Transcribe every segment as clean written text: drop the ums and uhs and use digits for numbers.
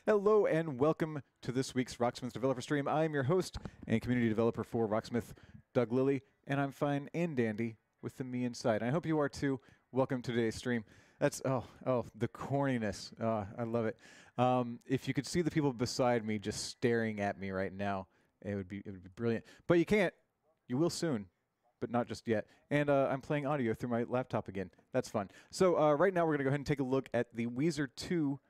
Hello and welcome to this week's Rocksmith Developer Stream. I'm your host and community developer for Rocksmith, Doug Lilly, and I'm fine and dandy with the me inside. And I hope you are too. Welcome to today's stream. That's, the corniness. I love it. If you could see the people beside me just staring at me right now, it would be brilliant. But you can't. You will soon, but not just yet. And I'm playing audio through my laptop again. That's fun. So right now we're going to go ahead and take a look at the Weezer 2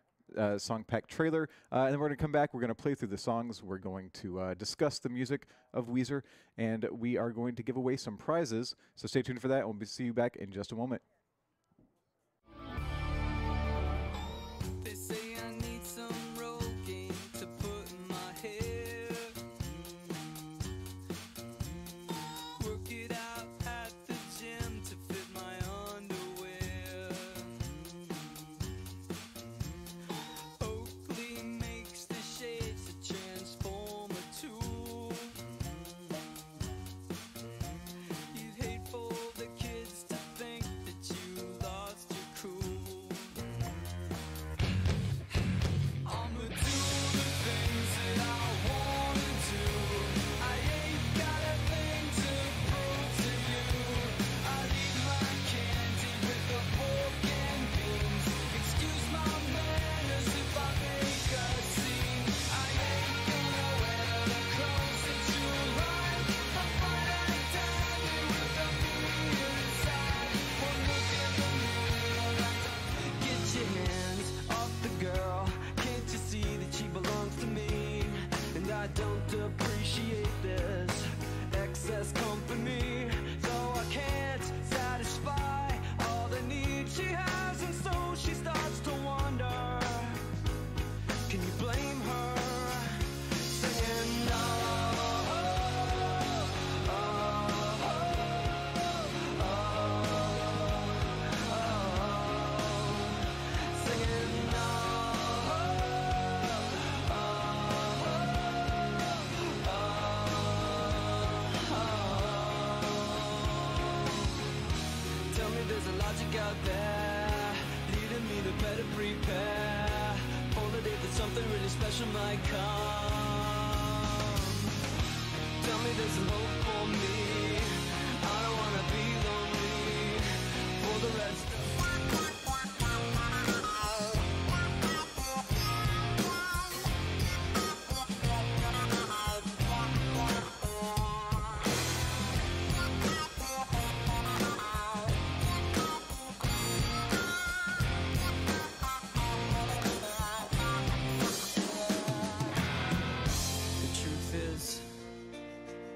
song pack trailer, and then we're going to come back. We're going to play through the songs. We're going to discuss the music of Weezer, and we are going to give away some prizes. So stay tuned for that. We'll see you back in just a moment. They say I need some Rogaine to put in my hair. Work it out at the gym to fit my underwear. Oakley makes the shades to transform a tool. You'd hate for the kids to think that you lost your cool. I'ma do the things that I wanna do. I ain't got a thing to prove to you. I leave my candy with the pork and beans. Excuse my manners if I make a scene. I ain't gonna wear the clothes that you like. I'm fine and dandy with the me inside. One look in the mirror. Get your hands off the girl. Can't you see that she belongs to me? And I don't appreciate this excess company. So I can't satisfy all the needs she has. And so she starts to wonder, can you blame her? Singing, oh, oh, oh, oh, oh, singing, oh, tell me there's a logic out there leading me to better prepare for the day that something really special might come. Tell me there's some hope for me. I don't wanna be lonely for the rest of The truth is,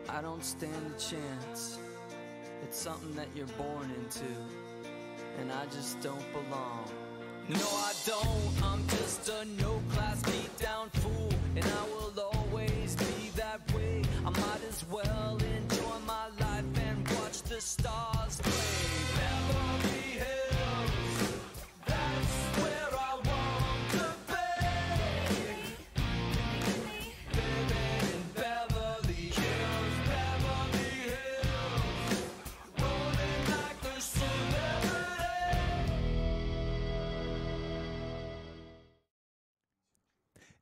I don't stand a chance. It's something that you're born into, and I just don't belong. No, I don't. I'm just a no-class beat-down fool, and I will always be that way. I might as well enjoy my life and watch the stars play. Beverly Hills, that's where I want to be. Living in Beverly Hills, rolling like a celebrity.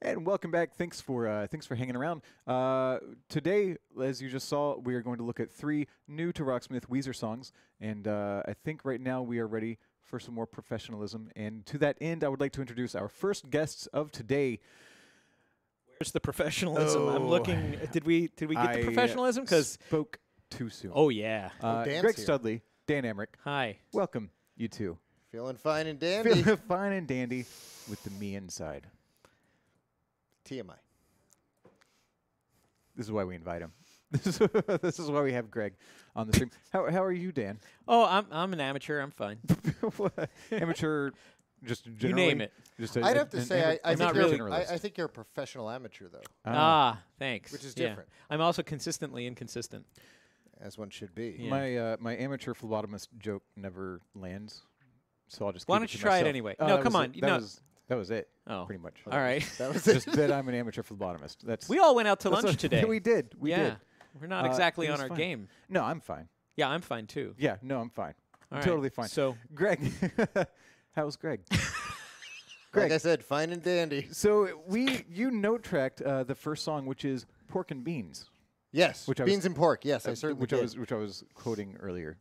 And welcome back. Thanks for hanging around. Today, as you just saw, we are going to look at 3 new to Rocksmith Weezer songs, and I think right now we are ready for some more professionalism. And to that end, I would like to introduce our first guests of today. Where's the professionalism? I'm Oh. looking. Did we get the professionalism? Because spoke too soon. oh yeah. Dan's Greg here. Studley, Dan Emmerich, Hi. welcome you two. Feeling fine and dandy. Feeling fine and dandy with the me inside. TMI. This is why we invite him. This is why we have Greg on the stream. How are you, Dan? Oh, I'm an amateur. I'm fine. What? Amateur, just generally? You name it. Just I'd have to say, I not think really. you're, I think you're a professional amateur, though, Thanks. Which is Yeah. different. I'm also consistently inconsistent. as one should be. Yeah. My amateur phlebotomist joke never lands, so I'll just. Why keep don't it you to try it myself. anyway? Oh, No, that come was on. it. No. That was it. Oh. Pretty much. All right. That was it. Just that I'm an amateur phlebotomist. That's. We all went out to that's lunch what- today. We did. We yeah. did. We're not exactly it on was our fine. game. No, I'm fine. Yeah, I'm fine too. Yeah, no, I'm fine. All I'm right. totally fine. So, Greg, how's Greg? Greg. Like I said, fine and dandy. So you note tracked the first song, which is "Pork and Beans," Yes, Which I beans was- and pork. Yes, I certainly which did. I was quoting earlier.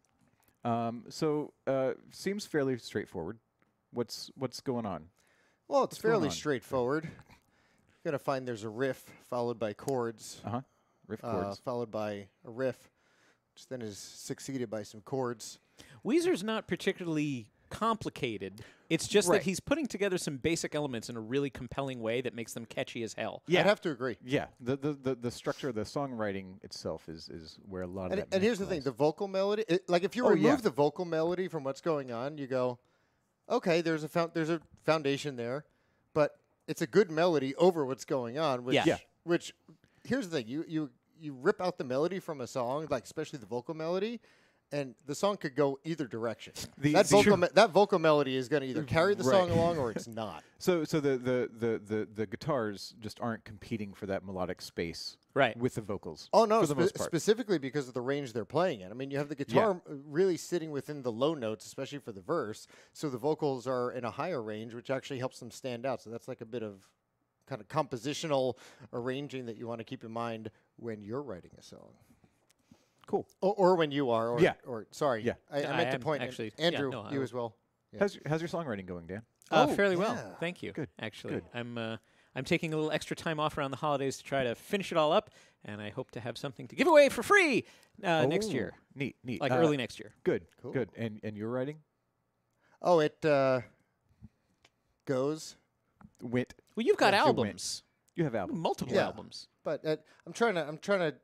Seems fairly straightforward. What's going on? Well, it's What's going fairly on? straightforward. You're going to find there's a riff followed by chords, Riff chords. followed by a riff, which then is succeeded by some chords. Weezer's not particularly complicated. It's just Right. that he's putting together some basic elements in a really compelling way that makes them catchy as hell. Yeah. I'd have to agree. Yeah, the structure of the songwriting itself is where a lot of And, that. and here's the magic thing: lies. the vocal melody. Like if you Oh, remove yeah. the vocal melody from what's going on, you go, okay, there's a foundation there, but it's a good melody over what's going on. Which, Yeah. Yeah. Which, here's the thing: you rip out the melody from a song, like especially the vocal melody, and the song could go either direction. That vocal melody is going to either carry the Right. song along or it's not. So the guitars just aren't competing for that melodic space Right. with the vocals. Oh no, for the most part. specifically because of the range they're playing in. I mean, you have the guitar really sitting within the low notes, especially for the verse. So the vocals are in a higher range, which actually helps them stand out. So that's like a bit of kind of compositional arranging that you want to keep in mind when you're writing a song, Cool. or when you are. Or, Yeah. Or sorry, Yeah. I I meant to am point. actually- yeah, Andrew, no, I you will- as well. Yeah. How's your songwriting going, Dan? Oh, Fairly well. yeah. Thank you. Good, Actually, good. I'm taking a little extra time off around the holidays to try to finish it all up, and I hope to have something to give away for free next year, Oh, Neat. like early next year. Good. Cool. Good. And you're writing? Oh, it goes, Wit. Well, you've got Yeah, you win. albums, You have albums. multiple Yeah. albums. but I'm trying to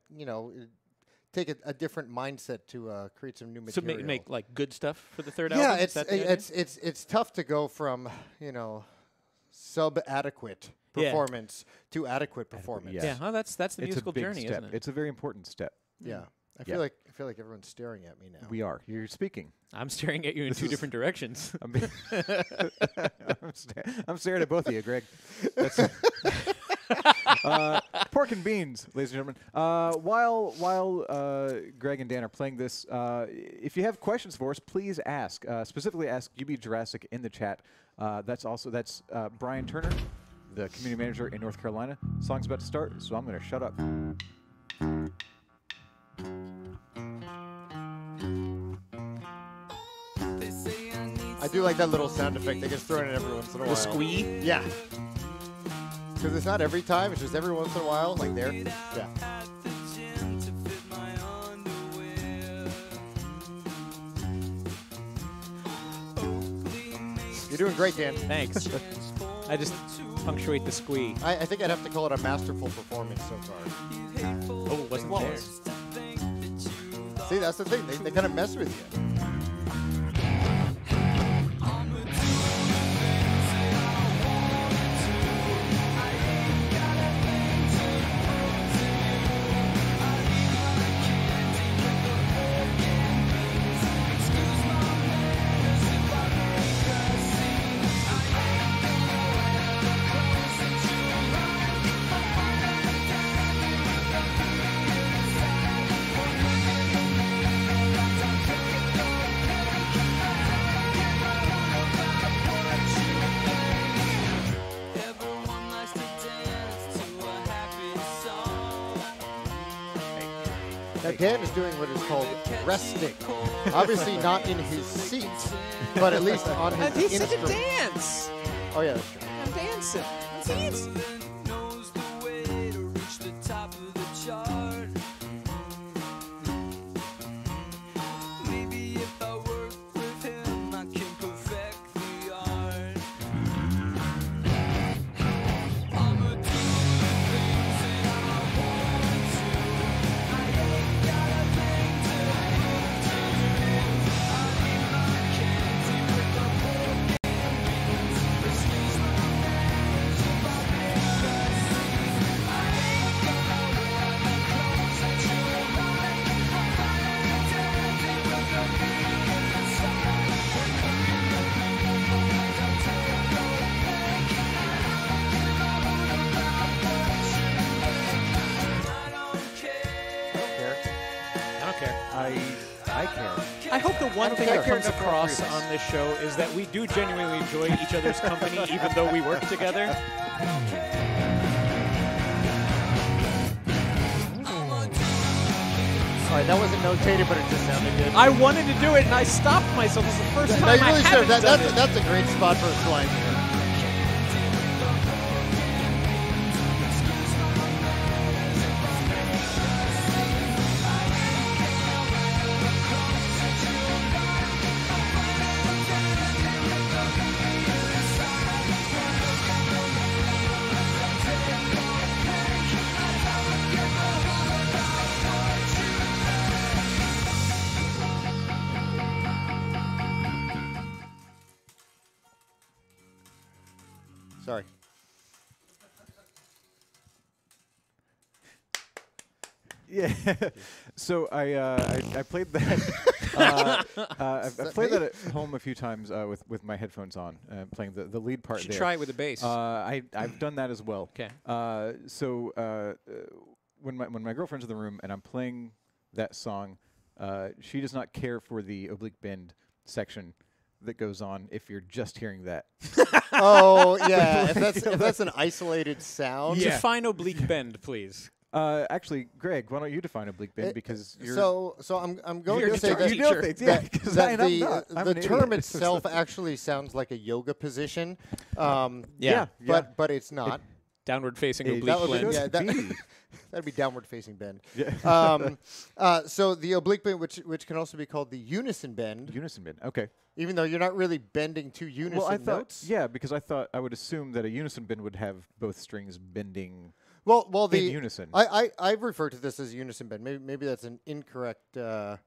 take a different mindset to create some new So material. make like good stuff for the third Yeah, album. Is that the idea? it's tough to go from sub-adequate Yeah. performance to adequate performance. yeah. yeah. Well, that's the It's a musical big journey, step. isn't it? It's a very important step. Yeah. I Yeah. feel like everyone's staring at me now. We are. You're speaking. I'm staring at you in This two is- different directions. I'm, being I'm staring at both of you, Greg. That's pork and beans, ladies and gentlemen. While Greg and Dan are playing this, if you have questions for us, please ask. Specifically, ask UB Jurassic in the chat. That's Brian Turner, the community manager in North Carolina. Song's about to start, so I'm going to shut up. I do like that little sound effect that gets thrown in every once in a while. The squee. Yeah. Because it's not every time, it's just every once in a while, like there. Yeah. At the gym to fit my underwear. You're doing great, Dan. Thanks. I just punctuate the squee. I think I'd have to call it a masterful performance so far. Oh, it wasn't Flawless. there. See, that's the thing. They kind of mess with you. Everyone likes to dance to a happy song. Now, Dan is doing what is called resting. Obviously not in his seat, but at least on his instrument. dance. Oh, yeah, that's true. I'm dancing. I'm dancing. Knows the way to reach the top of the chart. Maybe if I work with him, I can perfect the art. I'ma do the things that I want to. I ain't got a thing to prove to you. I need my candy with the pork and beans. Excuse my manners if I I care. I hope the one thing care. that comes I care enough for all across three of us. on this show is that we do genuinely enjoy each other's company, even though we work together. All right, that wasn't notated, but it just sounded good. I wanted to do it, and I stopped myself. It's the first No, time you really I should. haven't done it. That's a great spot for a flying here. Sorry. Yeah. So I played that. I've played that at home a few times with my headphones on, playing the lead part You should there. try it with a bass. I've done that as well. 'Kay. When my girlfriend's in the room and I'm playing that song, she does not care for the oblique bend section that goes on if you're just hearing that. Oh yeah, if that's an isolated sound. Define oblique bend, please. Actually, Greg, why don't you define oblique bend because you're So I'm going You're to a say guitar that, teacher. things, yeah, that, 'cause that I'm not. I'm the an term idiot. itself actually sounds like a yoga position. Yeah. But it's not. Downward facing It- oblique That would blend. yeah, Be. that'd be downward facing bend. Yeah. So the oblique bend, which can also be called the unison bend, Unison bend. Okay. even though you're not really bending two unison Well, I thought, notes. yeah, because I would assume that a unison bend would have both strings bending. Well, the in unison. I refer to this as unison bend. Maybe that's an incorrect.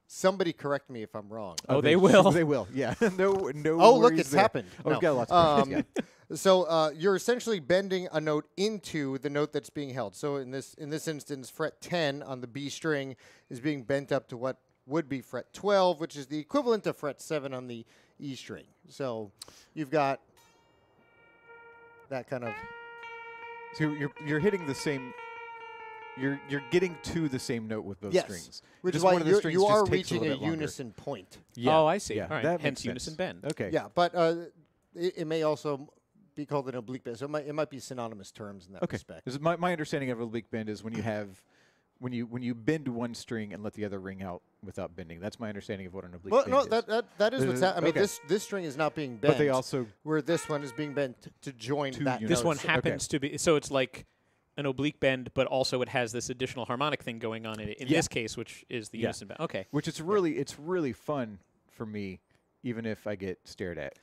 Somebody correct me if I'm wrong. Oh, they will. They will. Yeah. no. Oh, look, worries it's there. happened. Oh, No. we've got lots of questions. Yeah. So you're essentially bending a note into the note that's being held. So in this instance, fret 10 on the B string is being bent up to what would be fret 12, which is the equivalent of fret 7 on the E string. So you've got that kind of. So you're hitting the same. You're getting to the same note with both Yes, strings. which is Just why one of the strings you just are takes reaching little a bit longer. unison point. Yeah. Oh, I see. Yeah, All right. that Hence makes unison sense. bend. Okay. Yeah, but it may also be called an oblique bend. So it might be synonymous terms in that Okay. respect. This is my understanding of oblique bend is when you have when you bend one string and let the other ring out without bending. That's my understanding of what an oblique Well, bend no, is. that is what's happening. I mean, Okay. this string is not being bent. But they also where this one is being bent to join Two that. units. This note. one So- happens to be so it's like an oblique bend, but also it has this additional harmonic thing going on in it. In Yeah. this case, which is the Yeah. unison bend. Okay. which it's really fun for me, even if I get stared at.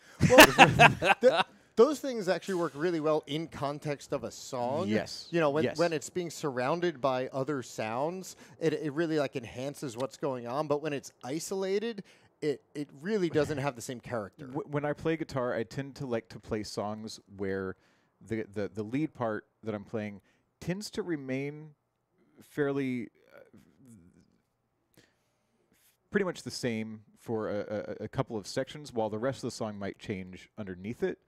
Those things actually work really well in context of a song. Yes. You know, when, Yes. when it's being surrounded by other sounds, it really like enhances what's going on. But when it's isolated, it really doesn't have the same character. When I play guitar, I tend to like to play songs where the lead part that I'm playing tends to remain fairly pretty much the same for a couple of sections, while the rest of the song might change underneath it.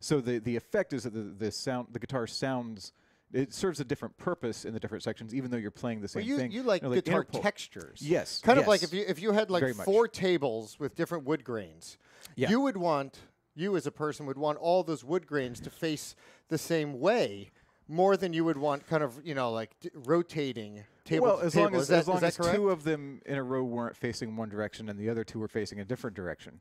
So the effect is that the guitar sounds. It serves a different purpose in the different sections, even though you're playing the same Well, thing. you like You know, guitar interpol- textures. Yes. Kind of like yes. if you had like Very much. 4 tables with different wood grains. Yeah. You as a person would want all those wood grains to face the same way more than you would want kind of, like rotating table Well, to as table. long as, Is that- as, long is that as correct? two of them in a row weren't facing one direction and the other two were facing a different direction.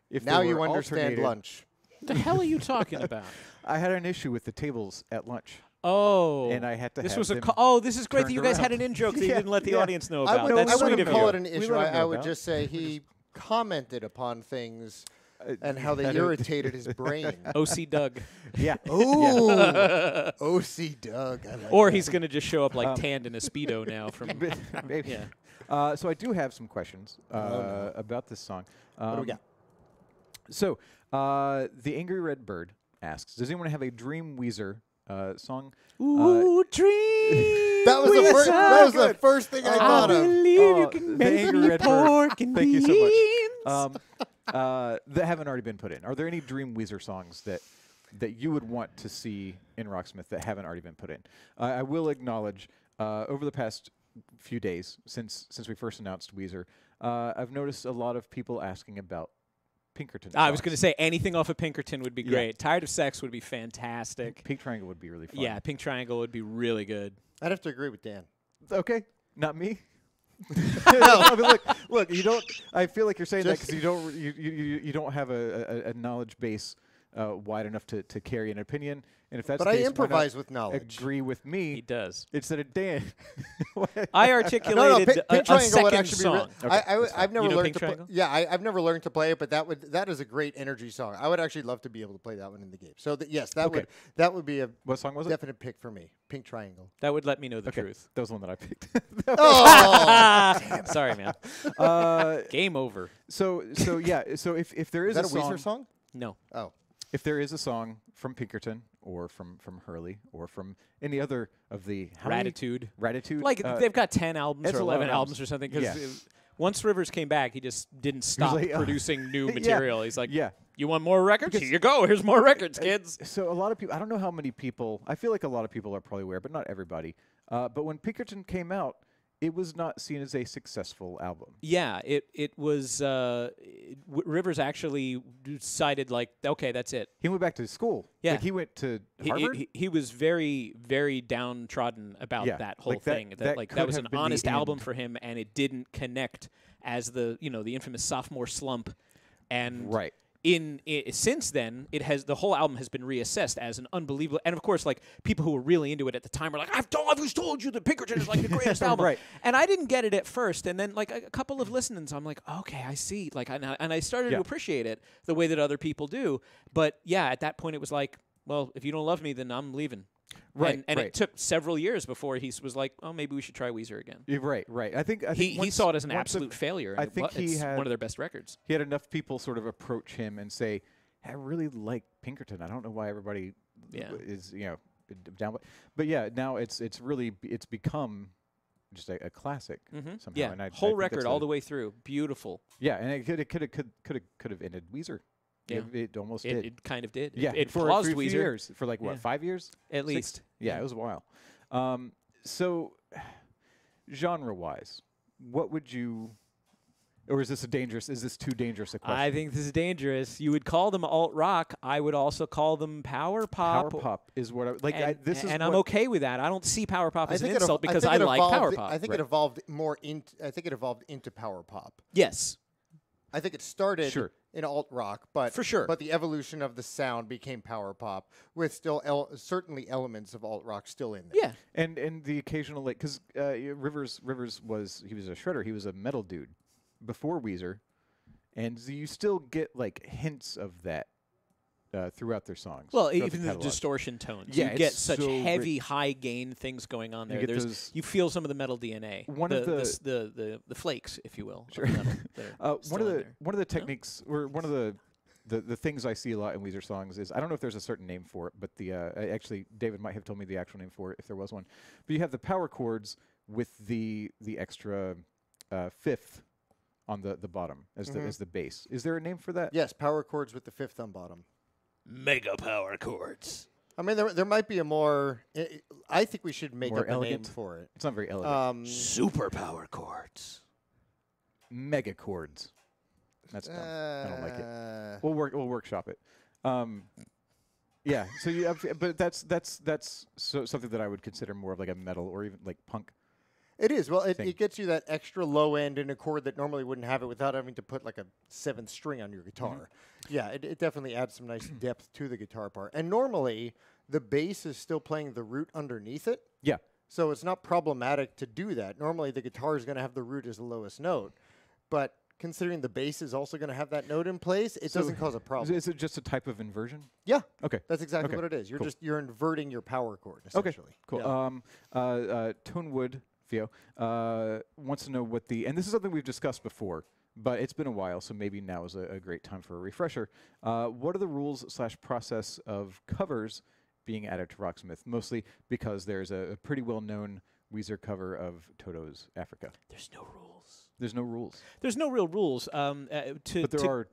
If they Now you were understand alternated- lunch. What the hell are you talking about? I had an issue with the tables at lunch. Oh. And I had to This have was a them this is great that turned you guys had around. an in-joke that you Yeah, didn't let the yeah. audience know I about. would, That's I sweet wouldn't of call you. it an We issue. let him know I would about. just say he commented upon things and how they that it- irritated his brain. OC Doug. Yeah. Ooh, OC Doug. I like Or that. he's going to just show up like tanned in a Speedo now from. Maybe. Yeah. So I do have some questions about this song. What do we got? So the Angry Red Bird asks, does anyone have a Dream Weezer song? Ooh, dream. That was the with first. a That was the good. first thing I I thought of. believe Oh, you can the make Angry me Red Bird. pork and Thank you beans. so much. That haven't already been put in. Are there any Dream Weezer songs that you would want to see in Rocksmith that haven't already been put in? I will acknowledge over the past few days since we first announced Weezer, I've noticed a lot of people asking about Pinkerton. I was songs. going to say anything off of Pinkerton would be Yeah. great. Tired of Sex would be fantastic. Pink Triangle would be really fun. Yeah, Pink Triangle would be really good. I'd have to agree with Dan. Okay, not me. I mean, look. You don't. I feel like you're saying that because you don't. You don't have a knowledge base wide enough to carry an opinion. And if that's But the I case, why not improvise with knowledge. agree with He me does. instead of Dan. I No, articulated Pink a Triangle would second actually song. be. Okay, I've that's never You know learned Pink to play. Triangle? Yeah, I've never learned to play it, but that is a great energy song. I would actually love to be able to play that one in the game. So yes, Okay. that would be a What song was it? definite pick for me. Pink Triangle. That would let me know the Okay, truth. that was the one that I picked. Oh, Sorry, man. Game over. So yeah. So if there is is that a Weezer song? No. Oh, if there is a song from Pinkerton or from Hurley or from any other of the how many- Ratitude. Ratitude, Like they've got 10 albums it's or a lot of 11 albums albums. or something. Yeah. Because once Rivers came back, he just didn't stop like, producing new Yeah. material. He's like, yeah. you want more records? Because- Here you go. Here's more records, kids. So a lot of people, I don't know how many people, I feel like a lot of people are probably aware, but not everybody. But when Pinkerton came out, it was not seen as a successful album. Yeah, it was. Rivers actually decided, like, okay, that's it. He went back to school. Yeah. Like he went to He- Harvard. He was very, very downtrodden about Yeah, that whole like that- thing. that Like could that was have an been the honest album end. for him, and it didn't connect as the infamous sophomore slump. And Right. Since then, the whole album has been reassessed as an unbelievable. And of course, like people who were really into it at the time were like, I've always told you that Pinkerton is like the greatest album. Right. And I didn't get it at first, and then like a couple of listenings, I'm like, okay, I see. Like, and I started Yeah. to appreciate it the way that other people do. But yeah, at that point, it was like, well, if you don't love me, then I'm leaving. Right, And right. it took several years before he was like, oh, maybe we should try Weezer again. You're right. I think He once- saw it as an once absolute failure. I and think he it's had- one of their best records. he had enough people sort of approach him and say, I really like Pinkerton. I don't know why everybody Yeah. is down, but yeah, now it's become just a classic somehow. Yeah, And I whole think record that's all the way through, beautiful. Yeah, and it could have ended Weezer. Yeah. It almost did. It kind of did. Yeah, it for paused a few Weezer years, for like what, Yeah. 5 years at 6? least. Yeah, it was a while. So, genre-wise, what would you, or is this too dangerous a question? I think this is dangerous. You would call them alt rock. I would also call them power pop. Power pop is what I like. And, This is and what, I'm okay with that. I don't see power pop as an it insult ev- because think I it like evolved- power pop. I think Right. it evolved more into. I think it evolved into power pop. Yes. I think it started Sure. in alt rock, but For sure. But the evolution of the sound became power pop, with still certainly elements of alt rock still in there. Yeah. and the occasional like because Rivers was a shredder. He was a metal dude before Weezer, and so you still get like hints of that throughout their songs. Well, throughout even the catalog. distortion tones. Yeah, you get it's such so heavy, high gain things going on there. get There's those- you feel some of the metal DNA. One the, of the flakes, if you will. of Sure. metal that are One still of in the there. techniques, or one of the things I see a lot in Weezer songs is I don't know if there's a certain name for it, but actually David might have told me the actual name for it if there was one. But you have the power chords with the extra fifth on the bottom as the bass. Is there a name for that? Yes, power chords with the fifth on bottom. Mega power chords. I mean, there might be a more. I think we should make More up a elegant? name for it. It's not very elegant. Super power chords. Mega chords. That's dumb. I don't like it. it. We'll workshop it. Yeah. So you have, but that's something that I would consider more of like a metal or even like punk. It is. Well, thing. it gets you that extra low end in a chord that normally wouldn't have it without having to put like a seventh string on your guitar. Yeah, it definitely adds some nice depth to the guitar part. And normally, the bass is still playing the root underneath it. Yeah. So it's not problematic to do that. Normally, the guitar is going to have the root as the lowest note. But considering the bass is also going to have that note in place, it So doesn't cause a problem. Is it just a type of inversion? Yeah, Okay. that's exactly Okay, what it is. cool. You're inverting your power chord, Okay. essentially. Cool. Yeah. Tonewood Theo wants to know what and this is something we've discussed before, but it's been a while, so maybe now is a great time for a refresher. What are the rules / process of covers being added to Rocksmith? Mostly because there's a pretty well-known Weezer cover of Toto's Africa. There's no rules. There's no rules, There's no real rules. but there are.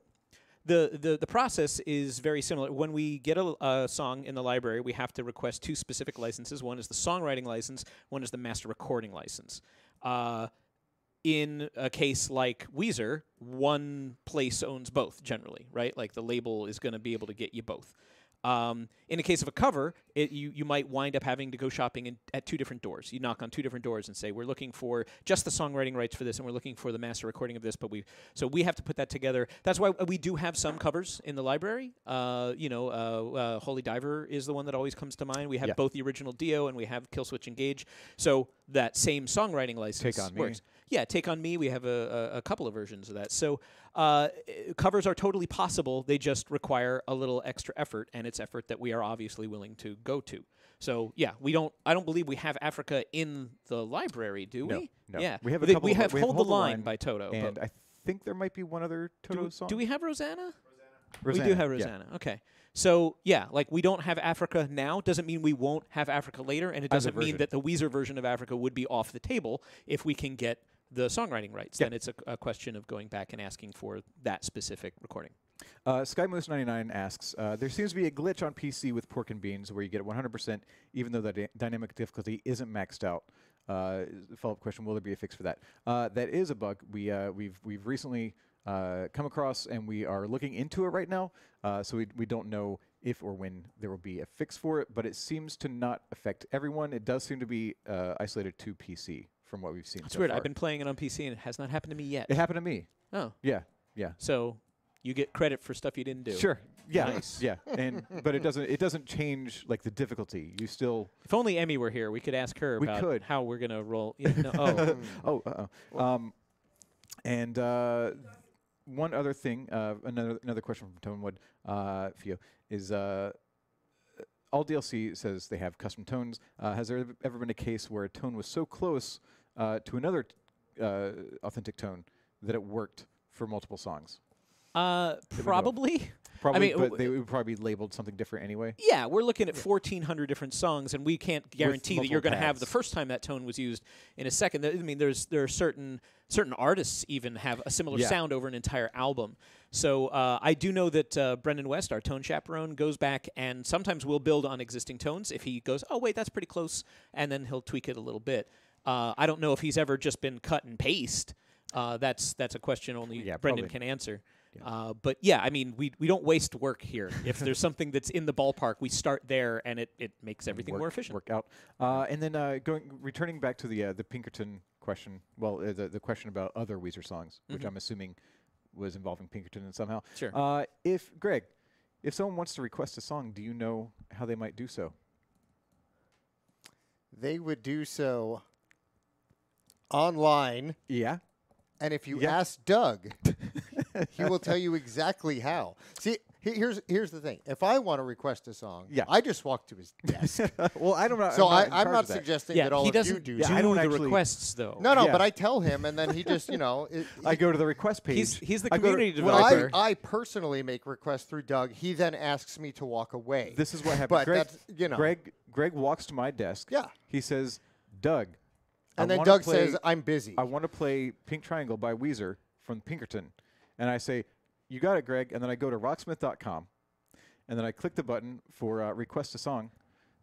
The process is very similar. When we get a song in the library, we have to request two specific licenses. One is the songwriting license. One is the master recording license. In a case like Weezer, one place owns both generally, right? Like the label is going to be able to get you both. In the case of a cover, you might wind up having to go shopping at two different doors. You knock on two different doors and say, we're looking for just the songwriting rights for this, and we're looking for the master recording of this, but so we have to put that together. That's why we do have some covers in the library. Holy Diver is the one that always comes to mind. We have both the original Dio and we have Killswitch Engage. So that same songwriting license Take on Me. works. Yeah, Take on Me. We have a couple of versions of that. So covers are totally possible. They just require a little extra effort, and it's effort that we are obviously willing to go to. So yeah, I don't believe we have Africa in the library, do we? No. Yeah, We have a They- couple we of- have we have Hold the Line by Toto. and but I think there might be one other Toto song. do we have Rosanna? Rosanna, We do have yeah. Rosanna. Okay. So, yeah, like we don't have Africa now. Doesn't mean we won't have Africa later. And it As a doesn't mean version. that the Weezer version of Africa would be off the table if we can get the songwriting rights. Yeah. Then it's a question of going back and asking for that specific recording. SkyMoose99 asks, there seems to be a glitch on PC with Pork and Beans where you get 100% even though the dynamic difficulty isn't maxed out. Follow-up question, will there be a fix for that? That is a bug we've recently come across, and we are looking into it right now. So we don't know if or when there will be a fix for it, but it seems to not affect everyone. It does seem to be isolated to PC from what we've seen It's so weird. far. I've been playing it on PC and it has not happened to me yet. It happened to me. Oh, Yeah, yeah. so you get credit for stuff you didn't do. Sure. Yeah. Nice. Yeah. But it doesn't change like the difficulty. You still If only Emmy were here, we could ask her We about could. how we're going to roll. Oh, And one other thing, another question from Tonewood, Fio, is all DLC says they have custom tones. Has there ever been a case where a tone was so close to another authentic tone that it worked for multiple songs? probably. Probably, mean, but they would probably be labeled something different anyway. Yeah, we're looking at 1,400 different songs, and we can't guarantee that you're multiple going to have the paths. first time that tone was used in a second. I mean, there are certain artists even have a similar Yeah. sound over an entire album. So I do know that Brendan West, our tone chaperone, goes back and sometimes will build on existing tones. If he goes, oh wait, that's pretty close, and then he'll tweak it a little bit. I don't know if he's ever just been cut and paste. That's a question only Yeah, Brendan probably. can answer. But yeah, I mean, we don't waste work here. If there's something that's in the ballpark, we start there, and it makes everything more efficient. Work out. And then returning back to the Pinkerton question. Well, the question about other Weezer songs, which I'm assuming was involving Pinkerton in somehow. Sure. If someone wants to request a song, do you know how they might do so? They would do so online, Yeah. and if you Yeah. ask Doug, he will tell you exactly how. See, here's the thing. If I want to request a song, Yeah. I just walk to his desk. Well, I don't know. So I'm I'm not that. suggesting Yeah, that all he of you doesn't do. Yeah, do I don't the actually- requests though. No, Yeah. but I tell him, and then he just, I go to the request page. He's the I go to- community when developer. I personally make requests through Doug. He then asks me to walk away. This is what happens. But Greg, that's, Greg walks to my desk. Yeah. He says, Doug. I and then wanna Doug play- says, I'm busy. I want to play Pink Triangle by Weezer from Pinkerton. And I say, you got it, Greg. And then I go to rocksmith.com. And then I click the button for request a song.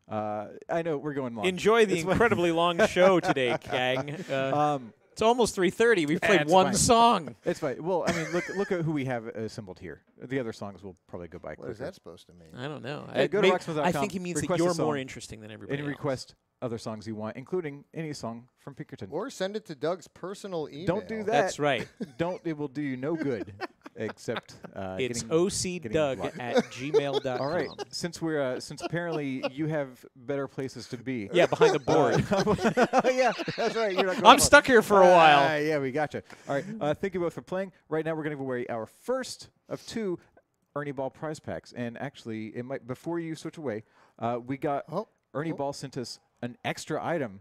I know we're going long. Enjoy the It's fine. incredibly long show today, gang. It's almost 3:30. We've played it's one fine. song. It's fine. Well, I mean, look at who we have assembled here. The other songs will probably go by What is quicker. that supposed to mean? I don't know. Yeah, go to rocksmith.com, I think he means that request a you're song, more interesting than everybody And else. request other songs you want, including any song from Pinkerton. Or send it to Doug's personal email. Don't do that. That's right. It will do you no good, except It's getting ocdoug blocked. at gmail.com. All right. Since apparently you have better places to be. Yeah, behind the board. Oh, yeah, that's right. You're not going I'm home. stuck here for a while. Yeah, we gotcha. All right. Thank you both for playing. Right now, we're going to give away our first of 2 Ernie Ball prize packs. And actually, it might before you switch away, we got Ernie Ball sent us an extra item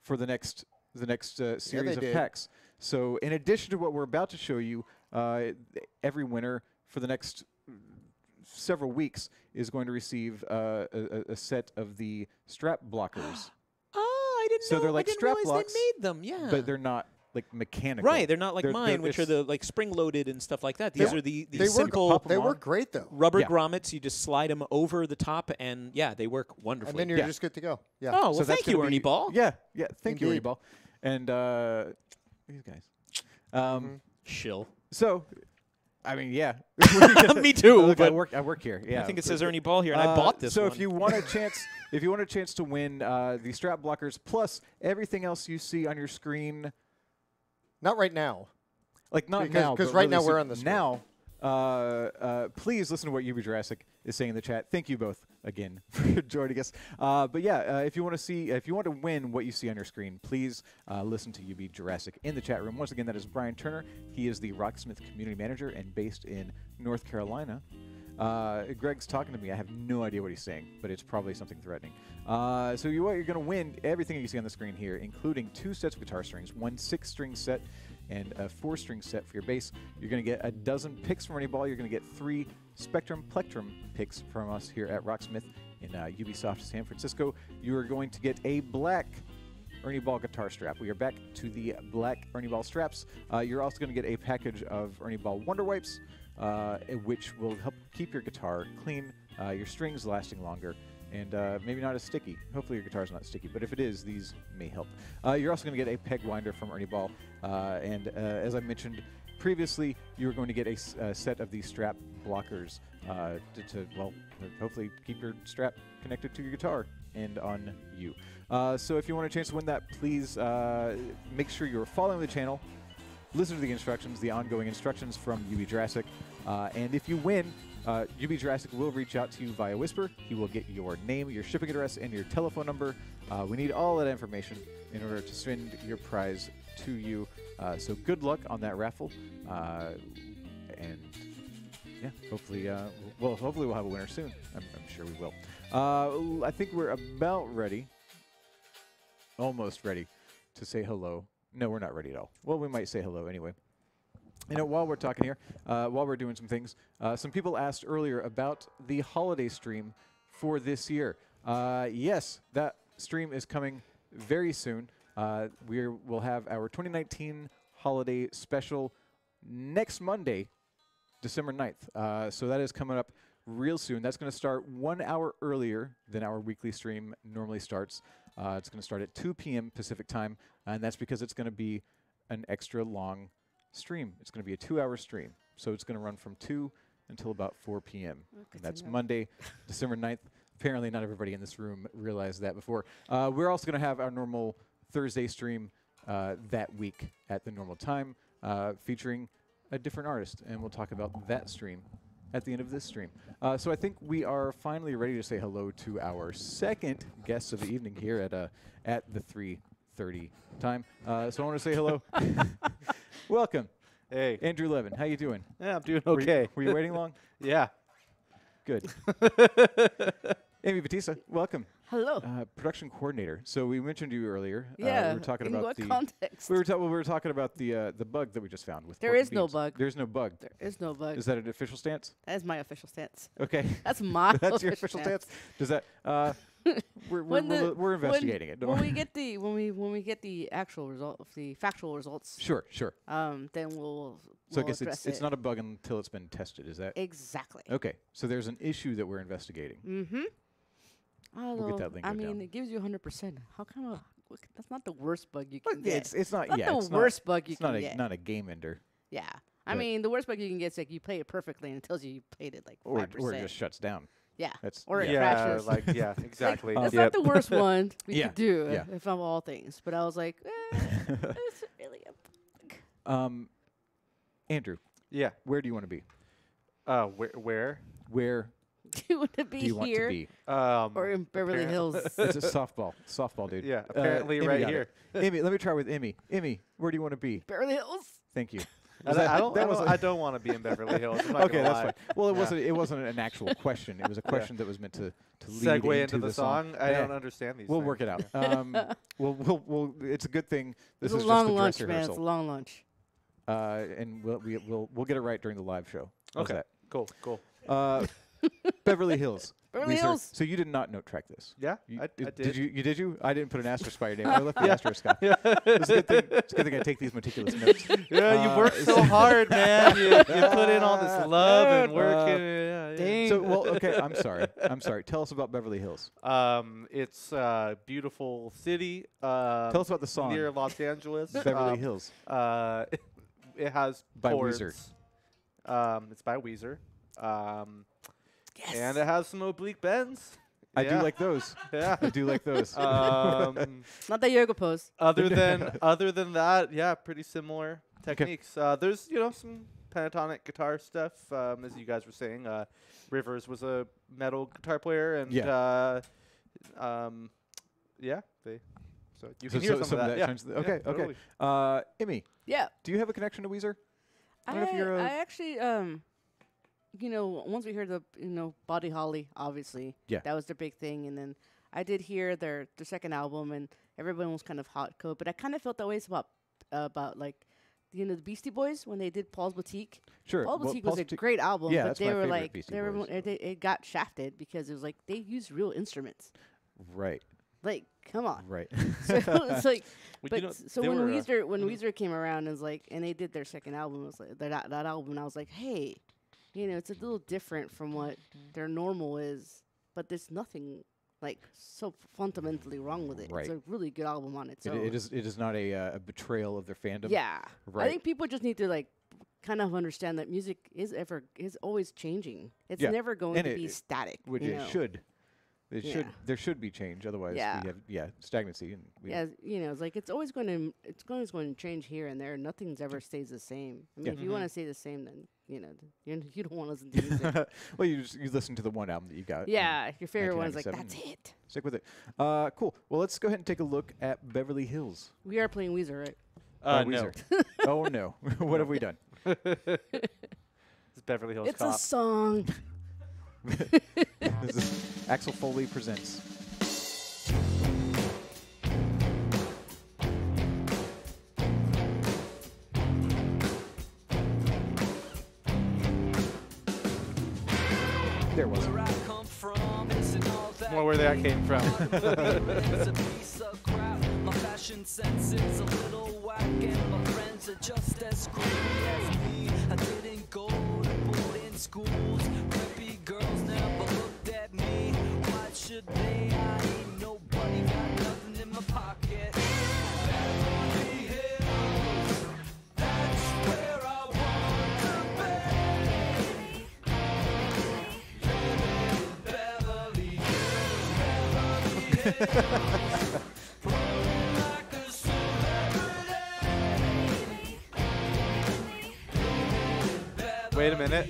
for the next series of did. packs. So in addition to what we're about to show you, every winner for the next several weeks is going to receive a set of the strap blockers. Oh, I didn't So know. they're like I didn't strap realize locks, they made them. Yeah. But they're not like mechanical. right. They're not like mine, which are it's- the like spring-loaded and stuff like that. These are the They simple work. pop They 'em work on. great though. rubber Yeah. grommets. You just slide them over the top, and yeah, they work wonderfully. And then you're Yeah. just good to go. Yeah. oh, well, So that's thank you, gonna Ernie be- Ball. Yeah. Thank you, Ernie Indeed. Ball. And these guys. Shill. So, I mean, yeah. Me too. Look, but I work here. Yeah. I think it says Ernie Ball here, and I bought this So one. if you want a chance, to win the strap blockers plus everything else you see on your screen, Not right now. like not Because- now, 'cause but right really now we're soon. on the screen. Now, please listen to what UB Jurassic is saying in the chat. Thank you both again for joining us. But yeah, if you want to win what you see on your screen, please listen to UB Jurassic in the chat room. Once again, that is Brian Turner. He is the Rocksmith community manager and based in North Carolina. Greg's talking to me. I have no idea what he's saying, but it's probably something threatening. So you're going to win everything you see on the screen here, including 2 sets of guitar strings, 1 6-string set, and a 4-string set for your bass. You're going to get a dozen picks from Ernie Ball. You're going to get 3 Spectrum Plectrum picks from us here at Rocksmith in Ubisoft San Francisco. You are going to get a black Ernie Ball guitar strap. We are back to the black Ernie Ball straps. You're also going to get a package of Ernie Ball Wonder Wipes, which will help keep your guitar clean, your strings lasting longer, and maybe not as sticky. Hopefully your guitar's not sticky, but if it is, these may help. You're also going to get a peg winder from Ernie Ball, and as I mentioned previously, you're going to get a set of these strap blockers to hopefully keep your strap connected to your guitar and on you. So if you want a chance to win that, please make sure you're following the channel, listen to the instructions, the ongoing instructions from UB Jurassic, and if you win, UB Jurassic will reach out to you via Whisper. He will get your name, your shipping address, and your telephone number. We need all that information in order to send your prize to you. So good luck on that raffle, and yeah, hopefully, hopefully we'll have a winner soon. I'm sure we will. I think we're about ready, almost ready, to say hello. No, we're not ready at all. Well, we might say hello anyway. You know, while we're talking here, while we're doing some things, some people asked earlier about the holiday stream for this year. Yes, that stream is coming very soon. We'll have our 2019 holiday special next Monday, December 9th. So that is coming up real soon. That's going to start 1 hour earlier than our weekly stream normally starts. It's going to start at 2 p.m. Pacific time, and that's because it's going to be an extra long stream. It's going to be a 2-hour stream. So it's going to run from 2 until about 4 p.m. And that's Monday, December 9th. Apparently not everybody in this room realized that before. We're also going to have our normal Thursday stream that week at the normal time, featuring a different artist. And we'll talk about that stream at the end of this stream. So I think we are finally ready to say hello to our second guest of the evening here at the 3:30 time. So I want to say hello. Welcome, Hey. Andrew Levin. How you doing? Yeah, I'm doing Were you- okay. Were you waiting long? Yeah. Good. Amy Batista, welcome. Hello. Production coordinator. So we mentioned you earlier. Yeah. We were talking in about what the. context? We were talking about the bug that we just found with. There pork is and no beans. bug. There's no bug. There is no bug. Is that an official stance? That is my official stance. Okay. That's my That's your official stance. Does that? We're investigating it. Don't When worry. we get the when we get the actual result, the factual results, Sure. then we'll. So I guess address it's it. not a bug until it's been tested. Is that? Exactly. Okay. So there's an issue that we're investigating. Mm-hmm. We'll get that lingo I mean, down. it gives you 100%. How come? That's not the worst bug you can get. It's not. Not Yeah. the it's worst bug you It's not can a get. not a game ender. Yeah. I but- mean, the worst bug you can get is like you play it perfectly and it tells you played it like 5%. Or it just shuts down. yeah. That's Or it Yeah, crashes. like yeah, exactly. That's Yep. not the worst one we Yeah, could do yeah. if of all things. But I was like, is it really a bug? Andrew, Yeah. where do you want to be? Where? Where Do you want to be do you want here to be? or in Beverly apparent- Hills? It's a softball, dude. Yeah, apparently Emmy right got here. it. Emmy, let me try with Emmy. Emmy, where do you want to be? Beverly Hills? Thank you. I Was don't, that- I don't, that I was don't, a- I don't want to be in Beverly Hills. I'm not Okay, gonna that's lie. fine. Well, Yeah. it wasn't an actual question. It was a question that was meant to lead Segue into into the song. I Yeah. don't understand these. We'll things. work it out. We'll. It's a good thing. This It's is a long just the lunch, dress man. It's a rehearsal. long lunch. And we'll get it right during the live show. How's Okay. Cool. that? Beverly Hills. Beverly Weezer. Hills. So you did not note track this. Yeah, You, I did did. you? Did you? I didn't put an asterisk by your name. I left the asterisk off. It's a good thing. It's a good thing I take these meticulous notes. Yeah, you work so hard, man. You put in all this love and work. Yeah. Dang. So, well, okay. I'm sorry. I'm sorry. Tell us about Beverly Hills. It's a beautiful city. Tell us about the song Near Los Angeles. Beverly Hills. It has By chords. Weezer. It's by Weezer. Yes. And it has some oblique bends. I do Yeah. like those. Yeah. I do like those. Not the yoga pose. other than that, yeah, pretty similar techniques. There's some pentatonic guitar stuff, as you guys were saying. Rivers was a metal guitar player, and Yeah. they. So you can hear some of that. Yeah. shines through. Okay. totally. Okay. Emmy, Yeah. do you have a connection to Weezer? I don't know if you're a- I actually, once we heard the, Buddy Holly, obviously. Yeah. That was their big thing. And then I did hear their second album, and everyone was kind of hot code. But I kind of felt that way about like, the Beastie Boys when they did Paul's Boutique. Sure. Paul's Well, Boutique Paul's was a Boutique- great album, Yeah, but that's they my were favorite like, Beastie they were, Boys. it got shafted because it was like they used real instruments. Right. Like, come on. Right. So it's like, Well, but so they when were, Weezer came around, it was like, and they did their second album, it was like that album, and I was like, hey, it's a little different from what their normal is, but there's nothing like so fundamentally wrong with it. Right. It's a really good album on its own. It is not a betrayal of their fandom. Yeah, Right. I think people just need to like kind of understand that music is always changing. It's Yeah, never going and to it- be static. Which you it know? should. Yeah. There should be change. Otherwise, Yeah. we have stagnancy. And we Yeah, it's like it's always going to change here and there. Nothing's ever stays the same. I mean, Yeah. if you want to stay the same, then you don't want to listen to music. well, you listen to the one album that you got. and Yeah, your favorite one is like 1997. that's it. Stick with it. Cool. Well, let's go ahead and take a look at Beverly Hills. We are playing Weezer, right? by no. Weezer. Oh no! What have we done? It's Beverly Hills It's Cop. a song. This is Axel Foley presents. There it was. Where I come from isn't all that More where that came from. It's a piece of crap. My fashion sense is a little whack, and my friends are just as screwy as me. I didn't go to boarding schools. Preppy girls never looked at me. Why should they? I ain't nobody, got nothing in my pocket. Beverly Hills, that's where I want to be. Beverly Hills, like a celebrity. Wait a minute.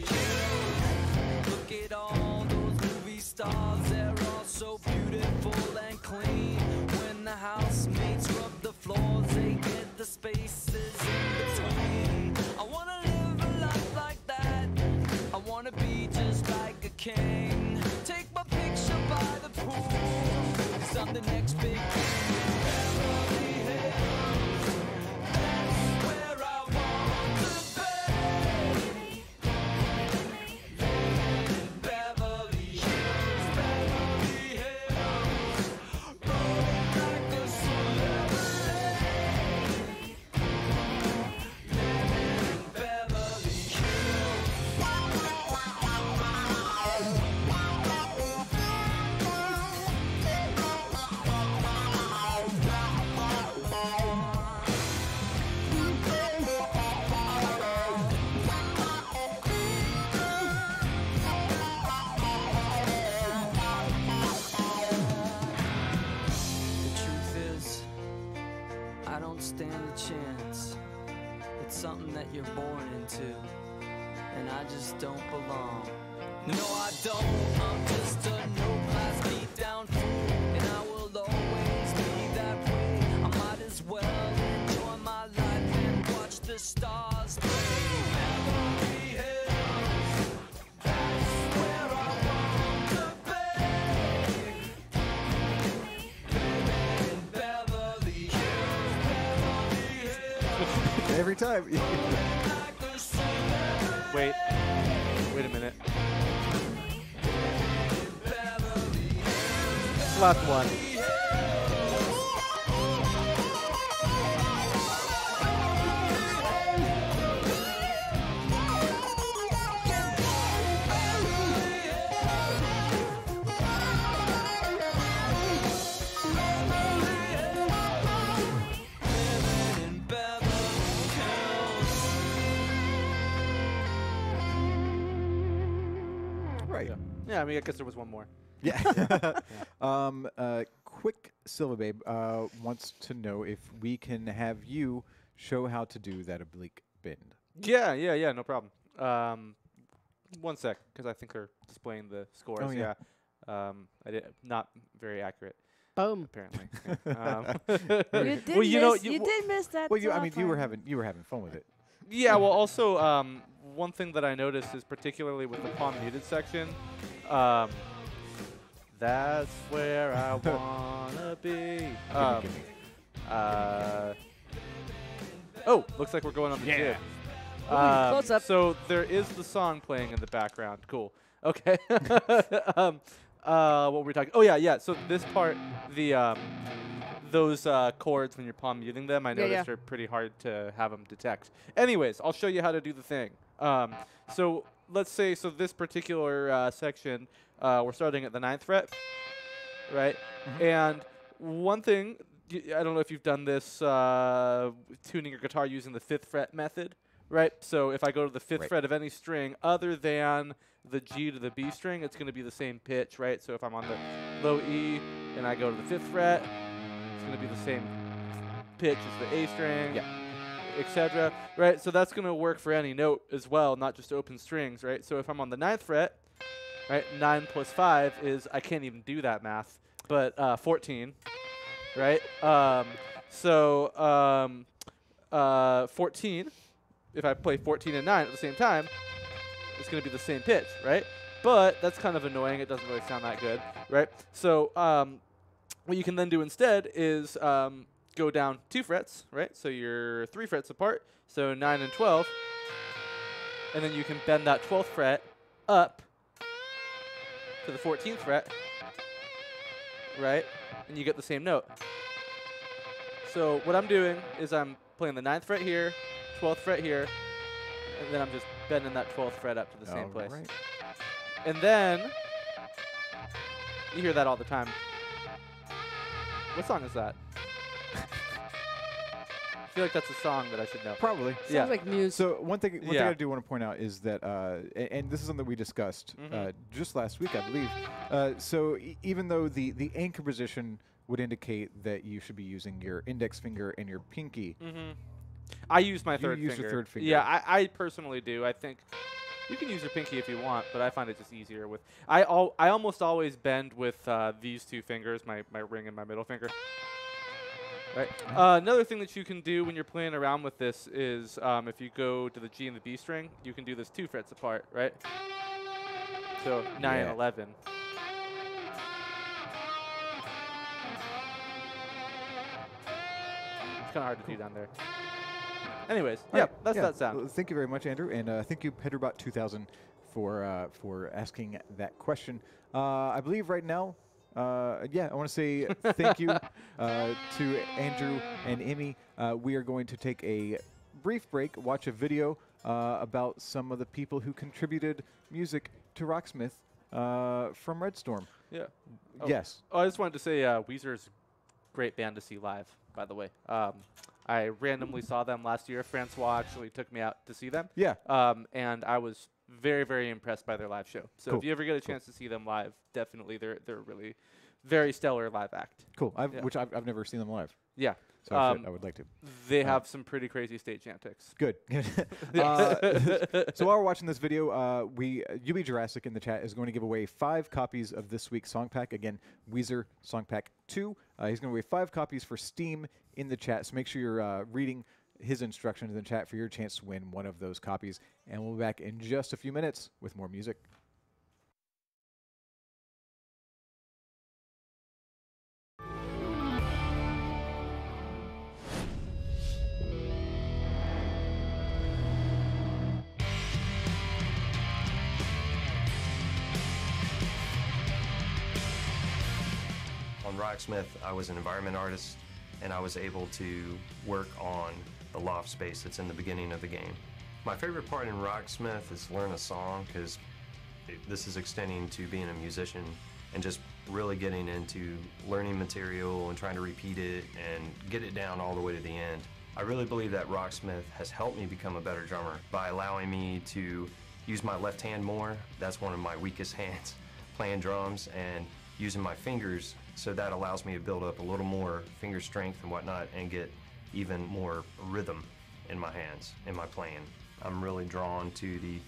Look at all those movie stars, they're all so beautiful and clean. When the housemates rub the floors, they get the spaces in between. I wanna live a life like that. I wanna be just like a king. Take my picture by the pool, 'cause I'm the next big thing. Beverly Hills, that's where I want to be. Beverly Hills, Beverly Hills, rolling like a celebrity. Beverly The truth is, I don't stand a chance. It's something that you're born into, and I just don't belong. No, I don't. I'm just a no-class beat-down fool, and I will always be that way. I might as well enjoy my life and watch the stars play. Beverly Hills, that's where I want to be. Beverly Hills, Beverly Hills, Every time. like a celebrity. Wait a minute. last one. in Beverly Hills. Right. Yeah, I mean, I guess there was one more. Yeah. Quick Silva Babe wants to know if we can have you show how to do that oblique bend. Yeah, no problem. 1 sec, because I think they're displaying the scores. Oh, yeah. I did not very accurate, Boom. apparently. Yeah. You did Well, you know, miss, you did miss that. Well, I mean, you were software. having fun with it. Yeah, well, also, one thing that I noticed is particularly with the palm muted section, that's where I wanna be. Gimme. Oh, looks like we're going on the jib. close up. So there is the song playing in the background. Cool. Okay. What were we talking? Oh yeah. So this part, the those chords when you're palm muting them, I noticed are pretty hard to have them detect. Anyways, I'll show you how to do the thing. So let's say this particular section, we're starting at the 9th fret, right? And one thing, I don't know if you've done this tuning your guitar using the 5th fret method, right? So if I go to the 5th fret of any string other than the G to the B string, it's going to be the same pitch, right? So if I'm on the low E and I go to the 5th fret, it's going to be the same pitch as the A string, etc. Right? So that's going to work for any note as well, not just open strings, right? So if I'm on the 9th fret, right, 9 plus 5 is, I can't even do that math, but 14, right? 14, if I play 14 and 9 at the same time, it's going to be the same pitch, right? But that's kind of annoying. It doesn't really sound that good, right? So what you can then do instead is go down 2 frets, right? So you're 3 frets apart, so 9 and 12. And then you can bend that 12th fret up to the 14th fret, right? And you get the same note. So what I'm doing is I'm playing the 9th fret here, 12th fret here, and then I'm just bending that 12th fret up to the same place. Right. And then, you hear that all the time. What song is that? I feel like that's a song that I should know. Probably. Sounds like music. So one thing Yeah. I do want to point out is that, and this is something that we discussed just last week, I believe. So even though the anchor position would indicate that you should be using your index finger and your pinky, I use my You third use your finger. third finger. Yeah, I personally do. I think you can use your pinky if you want, but I find it just easier with. I almost always bend with these 2 fingers, my ring and my middle finger. Right. Another thing that you can do when you're playing around with this is if you go to the G and the B string, you can do this 2 frets apart, right? So 9 and Yeah. 11. It's kind of hard to do down there. Anyways, yeah, that's that sound. Well, thank you very much, Andrew, and thank you, Pedrobot 2000, for asking that question. I believe right now, I want to say thank you to Andrew and Emmy. We are going to take a brief break, watch a video about some of the people who contributed music to Rocksmith from Red Storm. Yeah. Oh. Yes. Oh, I just wanted to say Weezer's a great band to see live, by the way. I randomly saw them last year. Francois actually took me out to see them. Yeah. And I was very, very impressed by their live show. So Cool. if you ever get a chance to see them live, definitely they're really very stellar live act. Cool. Yeah. Which I've never seen them live, Yeah. so I would like to. They have some pretty crazy stage antics. Good. So while we're watching this video, UB Jurassic in the chat is going to give away 5 copies of this week's song pack. Again, Weezer Song Pack 2. He's going to give away 5 copies for Steam in the chat. So make sure you're reading his instructions in the chat for your chance to win one of those copies. And we'll be back in just a few minutes with more music. On Rocksmith, I was an environment artist, and I was able to work on the loft space that's in the beginning of the game. My favorite part in Rocksmith is learn a song, because this is extending to being a musician and just really getting into learning material and trying to repeat it and get it down all the way to the end. I really believe that Rocksmith has helped me become a better drummer by allowing me to use my left hand more. That's one of my weakest hands, playing drums, and using my fingers, so that allows me to build up a little more finger strength and whatnot and get even more rhythm in my hands, in my playing. I'm really drawn to the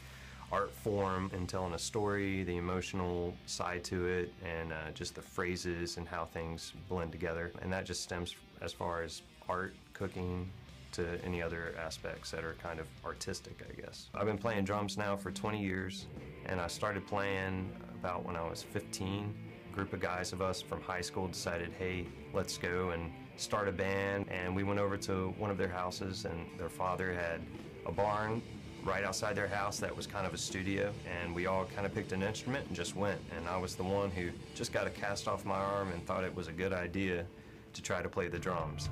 art form and telling a story, the emotional side to it, and just the phrases and how things blend together. And that just stems as far as art, cooking, to any other aspects that are kind of artistic, I guess. I've been playing drums now for 20 years, and I started playing about when I was 15. A group of guys of us from high school decided, hey, let's go and start a band, and we went over to one of their houses, and their father had a barn right outside their house that was kind of a studio, and we all kind of picked an instrument and just went. And I was the one who just got a cast off my arm and thought it was a good idea to try to play the drums.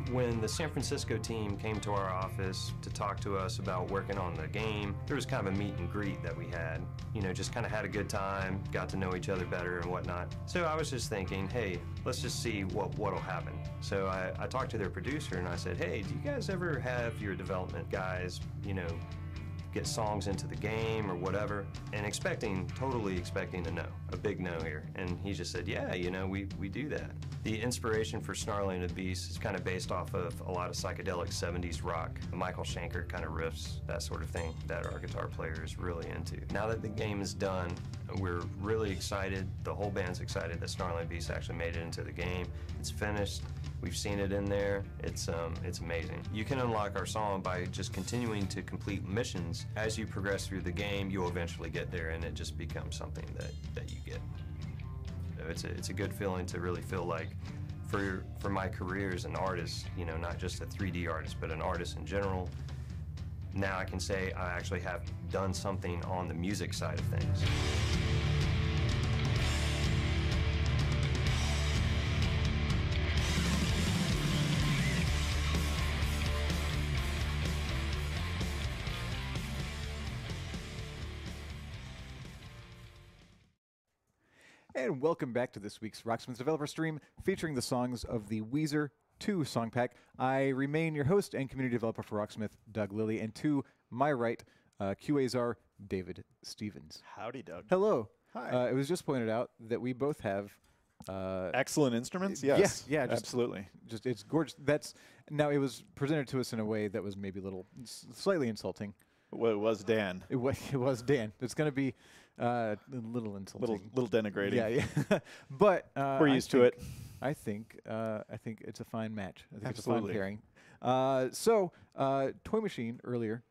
When the San Francisco team came to our office to talk to us about working on the game, there was kind of a meet and greet that we had. You know, just kind of had a good time, got to know each other better and whatnot. So I was just thinking, hey, let's just see what'll happen. So I talked to their producer and I said, hey, do you guys ever have your development guys, you know, get songs into the game or whatever? And totally expecting a no, a big no here. And he just said, yeah, you know, we do that. The inspiration for Snarling the Beast is kind of based off of a lot of psychedelic 70s rock, Michael Schenker kind of riffs, that sort of thing that our guitar player is really into. Now that the game is done, we're really excited. The whole band's excited that Snarling the Beast actually made it into the game. It's finished. We've seen it in there. It's amazing. You can unlock our song by just continuing to complete missions. As you progress through the game, you'll eventually get there, and it just becomes something that you get. So it's a good feeling to really feel like for my career as an artist, you know, not just a 3D artist, but an artist in general, now I can say I actually have done something on the music side of things. And welcome back to this week's Rocksmith Developer Stream, featuring the songs of the Weezer 2 song pack. I remain your host and community developer for Rocksmith, Doug Lilly, and to my right, QAzar David Stevens. Howdy, Doug. Hello. Hi. It was just pointed out that we both have excellent instruments. Yes. Yeah, just absolutely. Just it's gorgeous. Now it was presented to us in a way that was maybe a little slightly insulting. Well, it was Dan. It was Dan. It's going to be a little insulting. Little denigrating. Yeah. But we're used to it. I think it's a fine match. I think Absolutely. it's a fine pairing. Toy Machine earlier,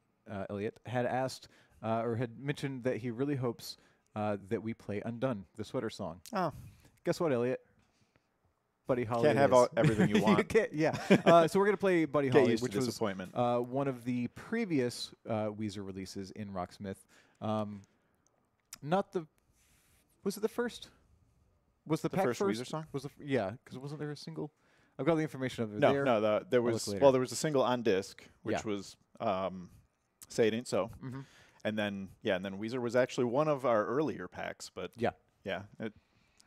Elliot had asked or had mentioned that he really hopes that we play "Undone," the Sweater song. Oh, Guess what, Elliot? Buddy Holly. can't have everything you want. Yeah. So we're gonna play Buddy Get Holly, used which to was disappointment. one of the previous Weezer releases in Rocksmith. Was it the first? Was the pack first first? Weezer song? Was yeah, because wasn't there a single? I've got the information over No, there. no. There look was later. there was a single on disc, which Yeah. was "Say It Ain't So," Mhm. and then Weezer was actually one of our earlier packs, but Yeah.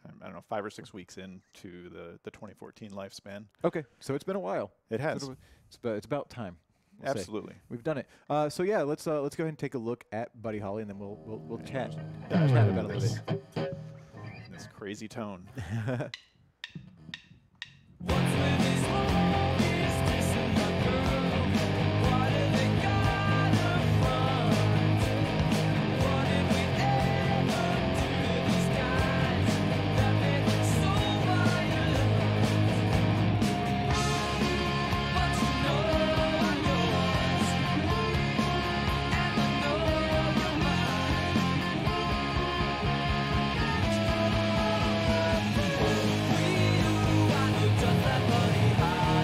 I don't know, 5 or 6 weeks into the 2014 lifespan. Okay, so it's been a while. It has. It's about time. we'll say. Absolutely. We've done it. So yeah, let's go ahead and take a look at Buddy Holly, and then we'll chat Dive chat into about it a bit. This crazy tone. What's with these homies dissing my girl? Why do they gotta front? What did we ever do to these guys that made them so violent? But you know I'm yours, and I know you're mine. We knew I looked up that Buddy Holly.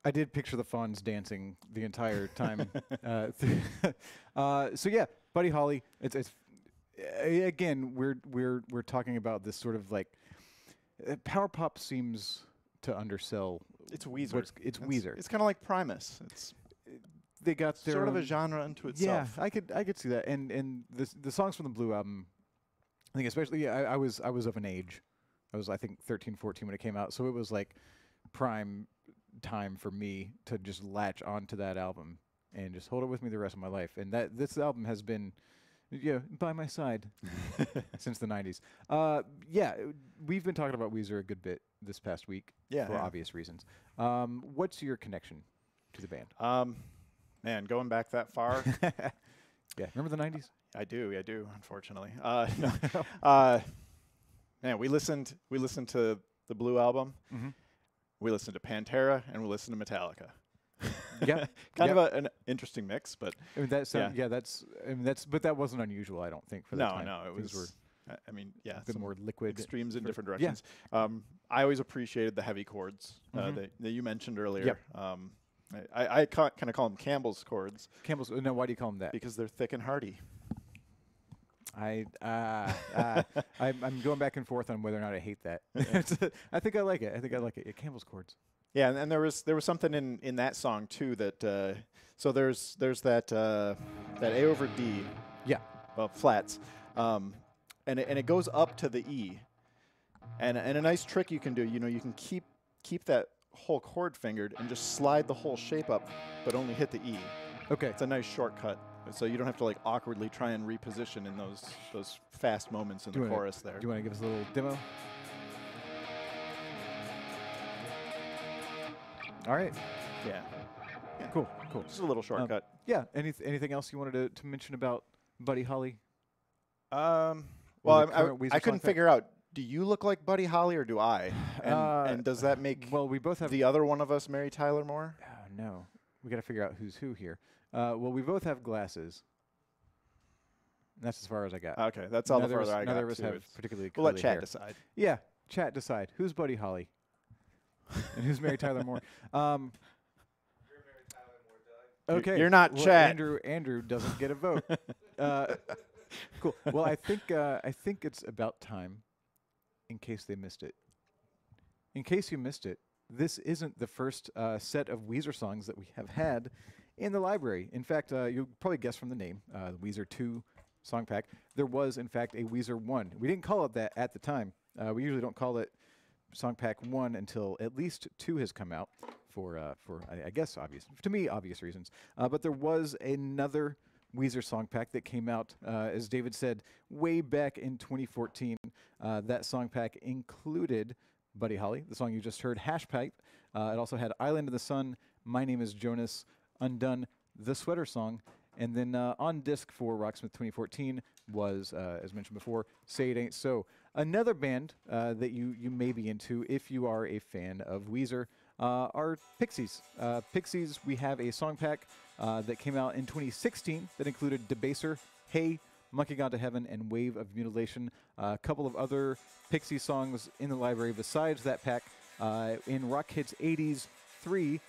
I did picture the fawns dancing the entire time. So yeah, Buddy Holly. It's again we're talking about this sort of like power pop seems to undersell. It's Weezer. It's Weezer. It's kind of like Primus. It's They got their sort of a own- genre unto Yeah, itself. I could see that. And the songs from the Blue album, I think especially I was of an age. I was I think 13, 14 when it came out, so it was like prime time for me to just latch onto that album and just hold it with me the rest of my life. And this album has been by my side since the 90s. We've been talking about Weezer a good bit this past week for obvious reasons. What's your connection to the band? Man, going back that far, Yeah, remember the 90s? I do, unfortunately. Man, we listened to the Blue album. Mm-hmm. We listened to Pantera, and we listened to Metallica. Yeah, Kind of an interesting mix, but I mean, but that wasn't unusual, I don't think, for that time. no, it Things was. I mean, yeah, were a bit some more liquid. extremes in for- different yeah. directions. I always appreciated the heavy chords Mhm. that you mentioned earlier. Yep. I kind of call them Campbell's chords Campbell's. No, why do you call them that? because they're thick and hearty. I'm going back and forth on whether or not I hate that. I think I like it. Yeah, Campbell's chords. Yeah, and there was something in that song too that so there's that that A over D, Yeah. well, flats, and it goes up to the E, and a nice trick you can do, you can keep that whole chord fingered and just slide the whole shape up, but only hit the E. Okay. It's a nice shortcut, so you don't have to like awkwardly try and reposition in those fast moments in Do the you wanna- chorus there. Do you want to give us a little demo? All right. Yeah, Cool. just a little shortcut. Yeah. Anything else you wanted to mention about Buddy Holly? Well, the current Weezer I song couldn't pick? figure out. Do you look like Buddy Holly or do I? And does that make Well, we both have. the other one of us Mary Tyler Moore? Oh, no, we got to figure out who's who here. Well, we both have glasses. And that's as far as I got. Okay, that's all the Neither of further us- I got. Neither of us too. have It's- particularly. We'll let curly Chad hair. decide. Yeah, chat decide who's Buddy Holly and who's Mary Tyler Moore. Okay, You're not well, Chad. Andrew doesn't get a vote. Cool. Well, I think it's about time. In case they missed it. In case you missed it, this isn't the first set of Weezer songs that we have had in the library. In fact, you'll probably guess from the name, the Weezer 2 song pack. There was, in fact, a Weezer 1. We didn't call it that at the time. We usually don't call it Song Pack 1 until at least 2 has come out for I guess, obvious reasons. But there was another Weezer song pack that came out, as David said, way back in 2014. That song pack included Buddy Holly, the song you just heard, Hash Pipe. It also had Island of the Sun, My Name is Jonas, Undone, The Sweater Song, and then on disc for Rocksmith 2014 was, as mentioned before, Say It Ain't So. Another band that you may be into if you are a fan of Weezer are Pixies. Pixies, we have a song pack that came out in 2016 that included Debaser, Hey, Monkey Gone to Heaven, and Wave of Mutilation. A couple of other Pixie songs in the library besides that pack. In Rock Hits 80s 3,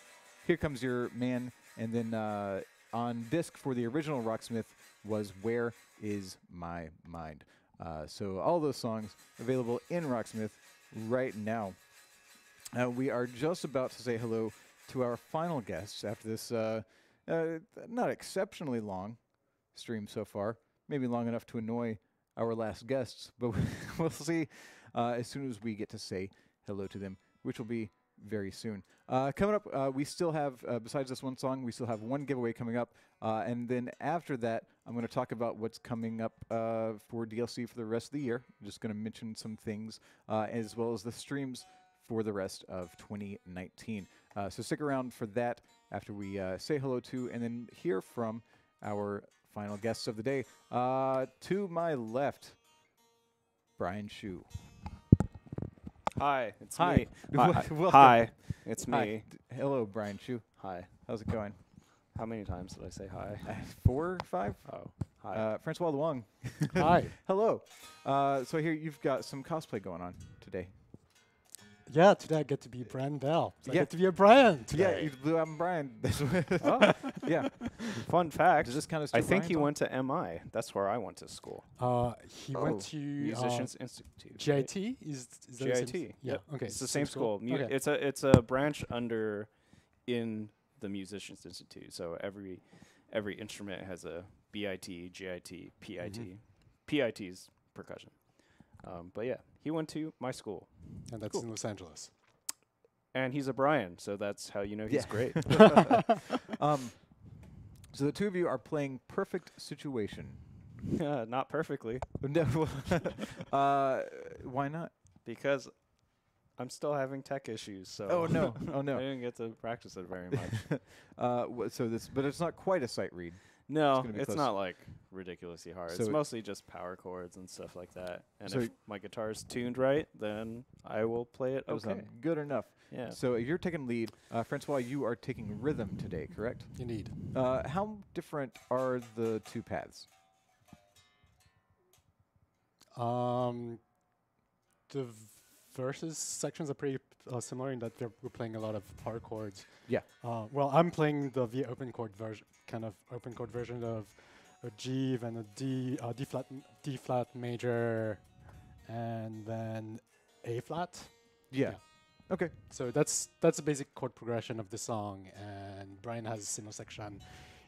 Here Comes Your Man, and then on disc for the original Rocksmith was Where Is My Mind. So all those songs available in Rocksmith right now. We are just about to say hello to our final guests after this not exceptionally long stream so far. Maybe long enough to annoy our last guests, but we'll see as soon as we get to say hello to them, which will be very soon. Coming up, we still have, besides this one song, we still have one giveaway coming up. And then after that, I'm going to talk about what's coming up for DLC for the rest of the year. I'm just going to mention some things, as well as the streams for the rest of 2019. So stick around for that after we say hello to and then hear from our final guests of the day. To my left, Brian Shu. Hi, it's Hi. me. Welcome. Hi, it's Hi. me. Hello, Brian Shu. Hi. How's it going? How many times did I say hi? 4, 5? Oh, hi. Francois Luong. Hi. Hello. So here you've got some cosplay going on today. Yeah, today I get to be Brian Bell. So I Yeah. get to be a Brian Yeah, today. you blew out Brian. Yeah. Fun fact. Does this kind of I think he went to MI. That's where I went to school. He went to Musicians Institute. GIT. Is that the same GIT. Yeah. Yep. Okay. It's the same school. Okay. It's a branch under in the Musicians Institute. So every instrument has a BIT, GIT, PIT. PIT is percussion. But yeah, he went to my school. And that's in Los Angeles. And he's a Brian, so that's how you know he's great. So the two of you are playing Perfect Situation. Not perfectly, No, why not? because I'm still having tech issues. So Oh no! Oh I no! didn't get to practice it very much. But it's not quite a sight read. No, gonna be it's close. not like ridiculously hard. So it's it- mostly just power chords and stuff like that. And So if my guitar's tuned right, then I will play it That was okay. good enough. Yeah. So you're taking lead, Francois. You are taking rhythm today, correct? Indeed. How different are the two paths? The verses sections are pretty similar in that we're playing a lot of power chords. Yeah. Well, I'm playing the open chord version, kind of open chord version of a G, then a D flat major, and then A flat. Yeah. Okay. So that's the basic chord progression of the song, and Brian has a similar section,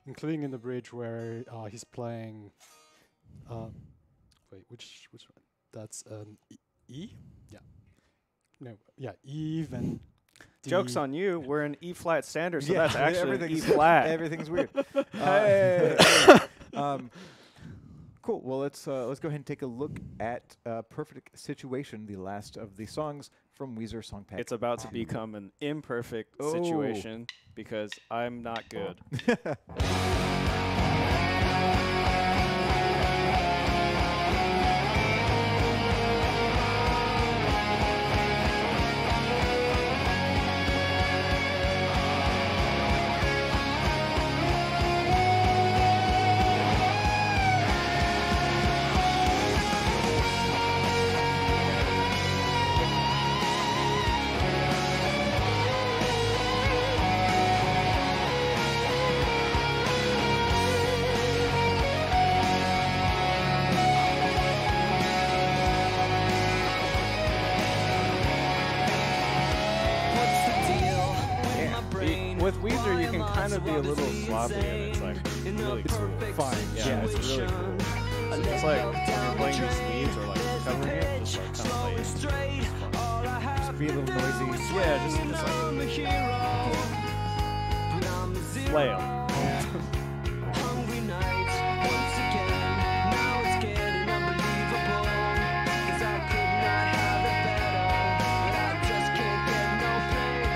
including in the bridge where he's playing. Wait, which one? That's an E. Yeah. No. Yeah. E then. D. Joke's on you. We're in E flat standard, so Yeah, that's actually an E everything's flat. Everything's weird. Hey. Cool. Well, let's go ahead and take a look at "Perfect Situation," the last of the songs from Weezer Song Pack. It's about to become an imperfect Oh. situation because I'm not good. With Weezer, you can kind of be a little sloppy, and it's like really cool. fine. Yeah, it's really cool. So just like when you're playing these leads or like covering it, just like kind of play it. Just be a little noisy. Yeah, just like flail.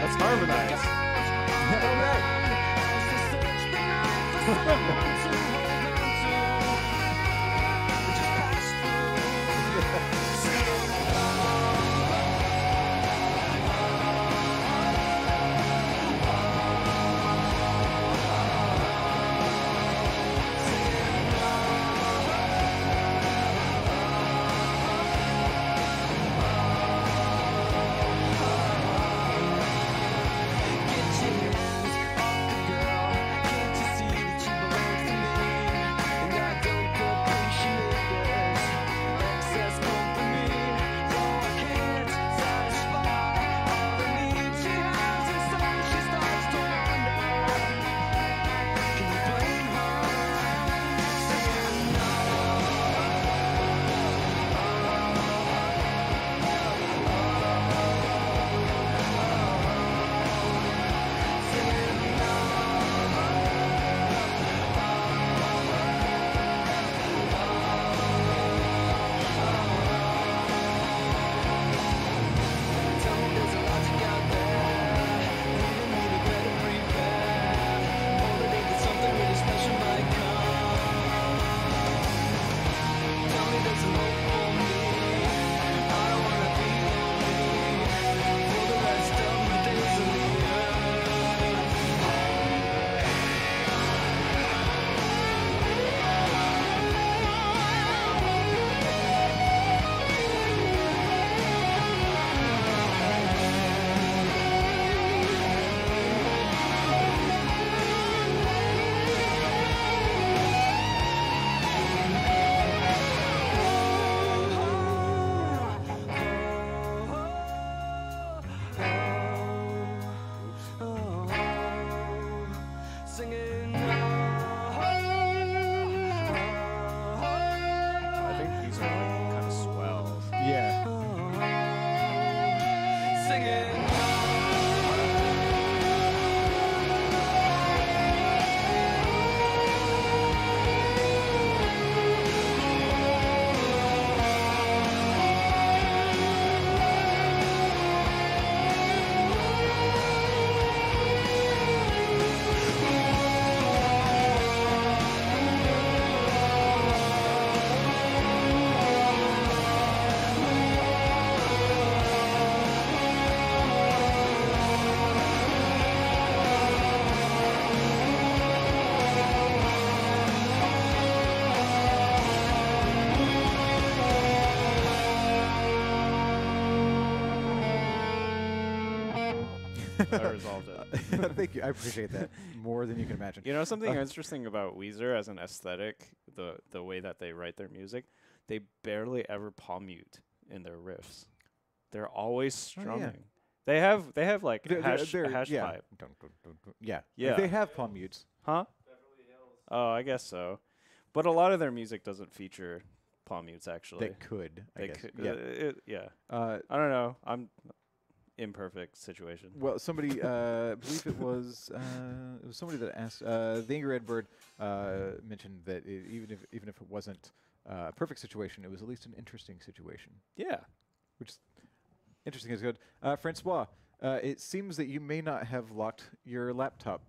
Let's harmonize. I resolved it. Thank you. I appreciate that more than you can imagine. You know something interesting about Weezer as an aesthetic, the way that they write their music, they barely ever palm mute in their riffs. They're always Oh, yeah. strumming. They have like They're- hash, they're- a hash yeah. pipe. Yeah. Yeah. They have palm mutes. Huh? Oh, I guess so. But a lot of their music doesn't feature palm mutes actually. They could, I They guess. could, Yeah. yeah. Uh, I don't know. I'm imperfect situation. well, somebody, I believe it was somebody that asked. The Angry Red Bird mentioned that even if it wasn't a perfect situation, it was at least an interesting situation. Yeah. Which interesting is good. Francois, it seems that you may not have locked your laptop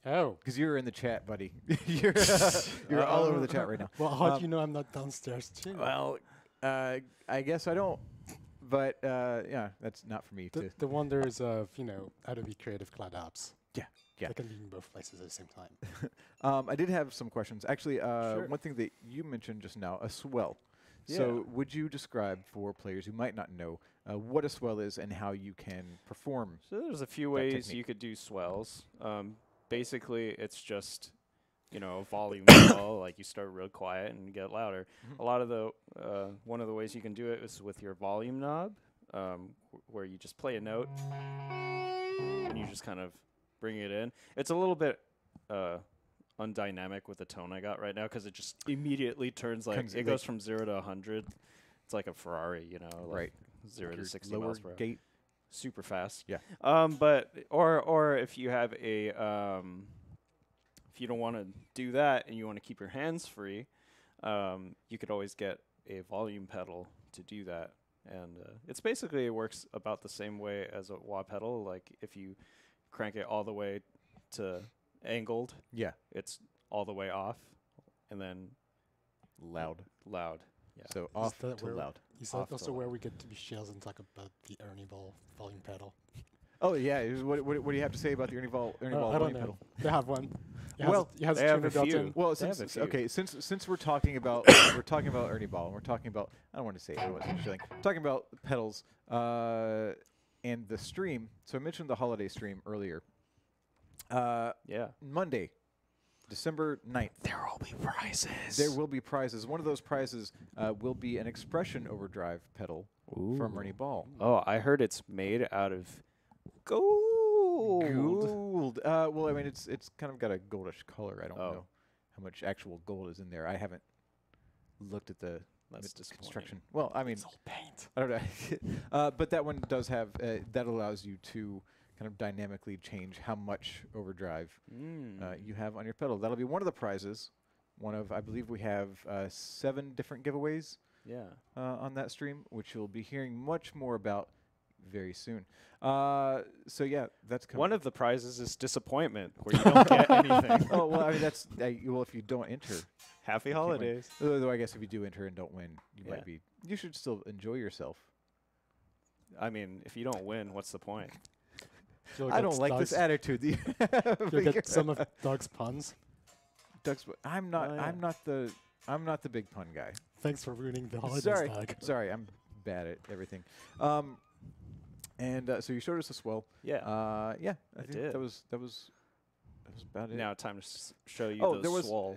Oh. because you're in the chat, buddy. you're all over the chat right now. Well, how do you know I'm not downstairs too? Well, I guess I don't. But yeah, that's not for me to. The wonders of Adobe Creative Cloud apps. Yeah, yeah. They can be in both places at the same time. I did have some questions. Actually, Sure. one thing that you mentioned just now, a swell. Yeah. So, would you describe for players who might not know what a swell is and how you can perform? So there's a few that ways technique. you could do swells. Basically, it's just a volume swell. Like you start real quiet and get louder. Mhm. A lot of the one of the ways you can do it is with your volume knob, where you just play a note and you just kind of bring it in. It's a little bit undynamic with the tone I got right now because it just immediately turns it goes from 0 to 100. It's like a Ferrari, like Right. 0 to Your 60 lower miles per hour. gate. Super fast. Yeah. But or if you have a if you don't want to do that and you want to keep your hands free, you could always get a volume pedal to do that. And it's basically, it works about the same way as a wah pedal. Like if you crank it all the way to angled, Yeah. it's all the way off, and then Loud. loud. Yeah. So off that to where- loud. Is Off that the also where we get to be shells and talk about the Ernie Ball volume pedal? Oh yeah. What do you have to say about the Ernie Ball I volume don't know. pedal? They have one. Well, it has they have tuner a built few. in. Well, They have since a few. since we're talking about Ernie Ball, and we're talking about, I don't want to say how it's interesting. Talking about pedals and the stream. So I mentioned the holiday stream earlier. Yeah. Monday, December 9th. There will be prizes. There will be prizes. One of those prizes will be an Expression Overdrive pedal from Ernie Ball. Oh, I heard it's made out of gold. Gold. Well, I mean, it's kind of got a goldish color. I don't Oh. know how much actual gold is in there. I haven't looked at the That's construction. Well, I mean, It's all paint. I don't know. But that one does have, that allows you to kind of dynamically change how much overdrive you have on your pedal. That'll be one of the prizes. One of, I believe we have 7 different giveaways Yeah. on that stream, which you'll be hearing much more about very soon. So yeah, that's coming. One of the prizes is disappointment, where you don't get anything. Oh well, I mean that's well, if you don't enter, Happy you can't win. holidays. Though I guess if you do enter and don't win, you Yeah. might be. You should still enjoy yourself. I mean, if you don't win, what's the point? You'll I get don't like this Doug's- attitude. that you have, You'll but get some of Doug's puns. Doug's. I'm not. Oh, yeah. I'm not the big pun guy. Thanks for ruining the holidays, Sorry, Doug. sorry. I'm bad at everything. And so you showed us a swell. Yeah. Yeah. I I think did. that was about it. Now time to show you Oh, the there was swole.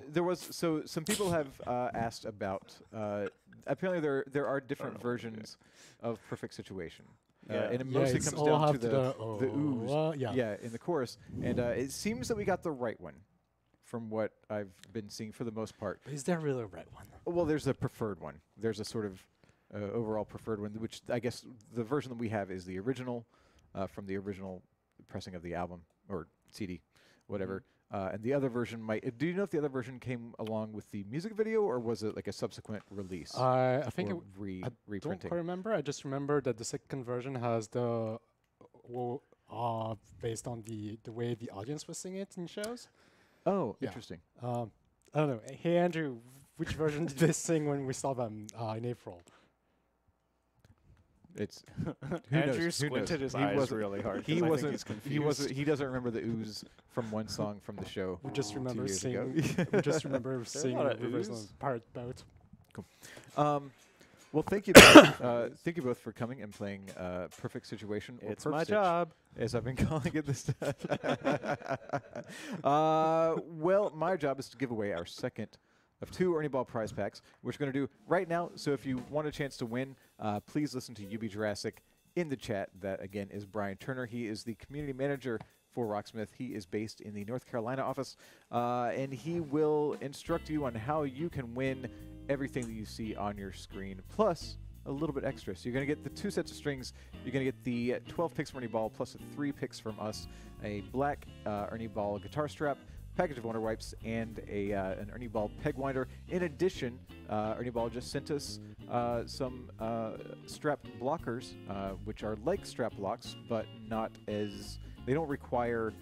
so some people have asked about. Apparently, there are different know. versions of Perfect Situation, Yeah. and it Yeah, mostly it's comes all down to have to the ooze. yeah. In the chorus, and it seems that we got the right one, from what I've been seeing for the most part. But is there really a red one? Well, there's a preferred one. There's a sort of overall preferred one, which I guess the version that we have is the original, from the original pressing of the album or CD, whatever. And the other version might. Do you know if the other version came along with the music video, or was it like a subsequent release? I think or I don't reprinting? quite remember. I just remember that the second version has the based on the way the audience was singing it in shows. Oh, Yeah. interesting. I don't know. Hey Andrew, which version did they sing when we saw them in April? It's Who Andrew knows? Who squinted knows? his He eyes wasn't- really hard. He 'cause I think wasn't. he's He confused. wasn't. He doesn't remember the ooze from one song from the show. We just 2 remember years ago. seeing. We just remember a seeing lot of Rivers on ooze? Pirate Boat. Um, Well, thank you, both, thank you both for coming and playing Perfect Situation. Or It's Perf my Stitch, job. as I've been calling it this time. Well, my job is to give away our second of 2 Ernie Ball prize packs, which we're going to do right now. So if you want a chance to win, please listen to UB Jurassic in the chat. That, again, is Brian Turner. He is the community manager for Rocksmith. He is based in the North Carolina office, and he will instruct you on how you can win everything that you see on your screen, plus a little bit extra. So you're going to get the 2 sets of strings. You're going to get the 12 picks from Ernie Ball, plus 3 picks from us, a black Ernie Ball guitar strap, package of Wonder Wipes, and an Ernie Ball peg winder. In addition, Ernie Ball just sent us some strap blockers, which are like strap blocks, but not as, they don't require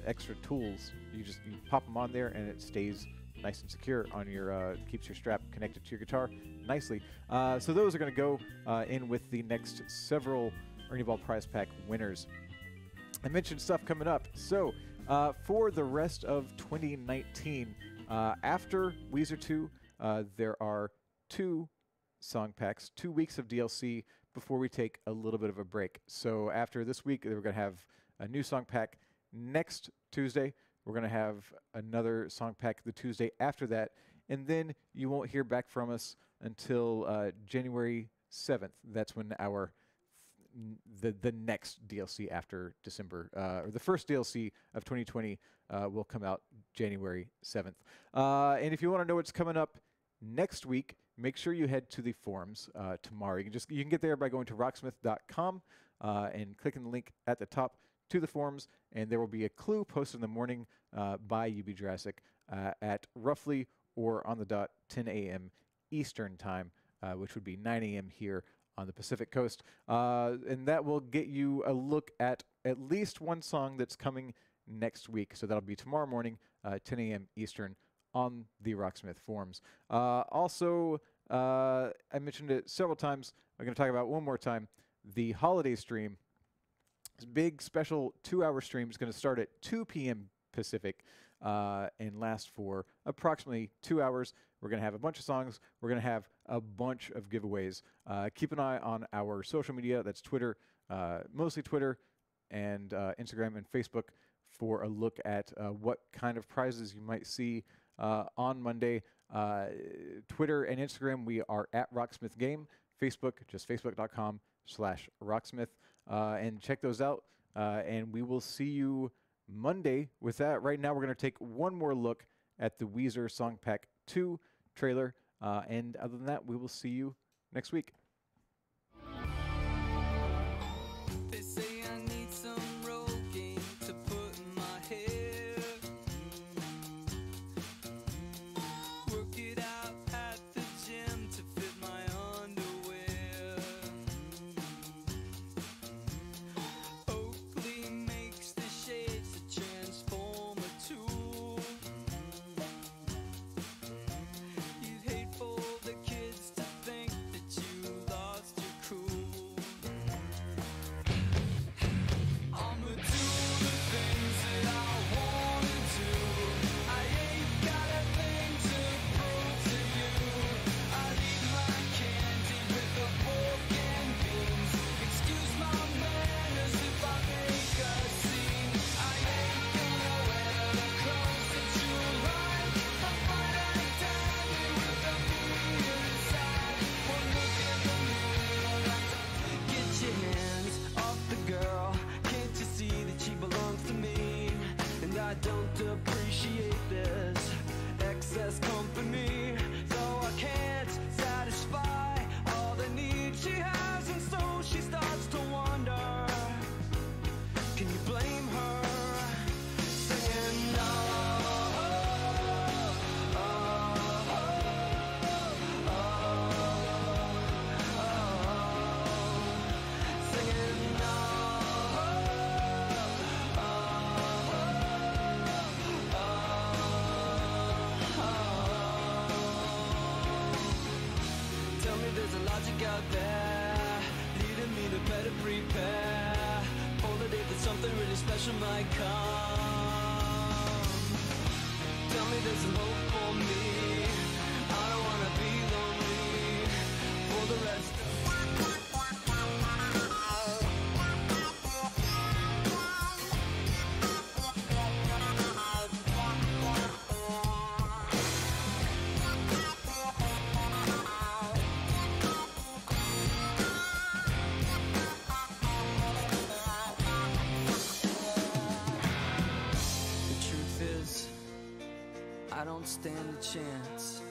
extra tools. You pop them on there and it stays nice and secure on your, keeps your strap connected to your guitar nicely. So those are going to go in with the next several Ernie Ball prize pack winners. I mentioned stuff coming up. So for the rest of 2019, after Weezer 2, there are 2 song packs, 2 weeks of DLC before we take a little bit of a break. So after this week, we're going to have a new song pack. Next Tuesday, we're going to have another song pack the Tuesday after that. And then you won't hear back from us until January 7th. That's when our the next DLC after December, or the first DLC of 2020 will come out January 7th. And if you want to know what's coming up next week, make sure you head to the forums tomorrow. You can get there by going to rocksmith.com and clicking the link at the top to the forums, and there will be a clue posted in the morning by UB Jurassic at roughly or on the dot 10 a.m. Eastern time, which would be 9 a.m. here on the Pacific Coast. And that will get you a look at least one song that's coming next week. So that'll be tomorrow morning, 10 a.m. Eastern on the Rocksmith forums. Also, I mentioned it several times. I'm going to talk about it one more time. The holiday stream, this big special 2-hour stream, is going to start at 2 p.m. Pacific and last for approximately 2 hours. We're going to have a bunch of songs. We're going to have a bunch of giveaways. Keep an eye on our social media. That's Twitter, mostly Twitter, and Instagram and Facebook for a look at what kind of prizes you might see on Monday. Twitter and Instagram, we are at Rocksmith Game. Facebook, just facebook.com/Rocksmith. And check those out. And we will see you Monday with that. Right now, we're going to take one more look at the Weezer Song Pack 2 trailer. And other than that, we will see you next week. They say I need some Rogaine to put in my hair. Work it out at the gym to fit my underwear. Oakley makes the shades a transformer tool. You'd hate for the kids to think that you lost your cool. I'ma do the things that I wanna do. I ain't got a thing to prove to you. I leave my candy with the pork and beans. Excuse my manners if I make a scene. I ain't gonna wear the clothes that you like. I'm fine and dandy with a bee inside. One look in the mirror, get your hands off the girl. Can't you see that she belongs to me? And I don't appreciate this excess company, so I can't satisfy all the needs she has, and so she starts to wonder. Can you blame her? Singing, oh, oh, singing, tell me there's a logic out there leading me to better prepare for the day that something really special might come. Tell me there's some hope for me. I don't wanna be lonely. don't stand a chance.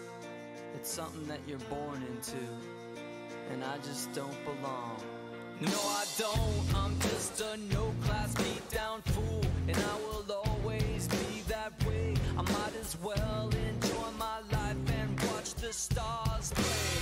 It's something that you're born into, and I just don't belong. No, I don't. I'm just a no-class beat-down fool, and I will always be that way. I might as well enjoy my life and watch the stars play.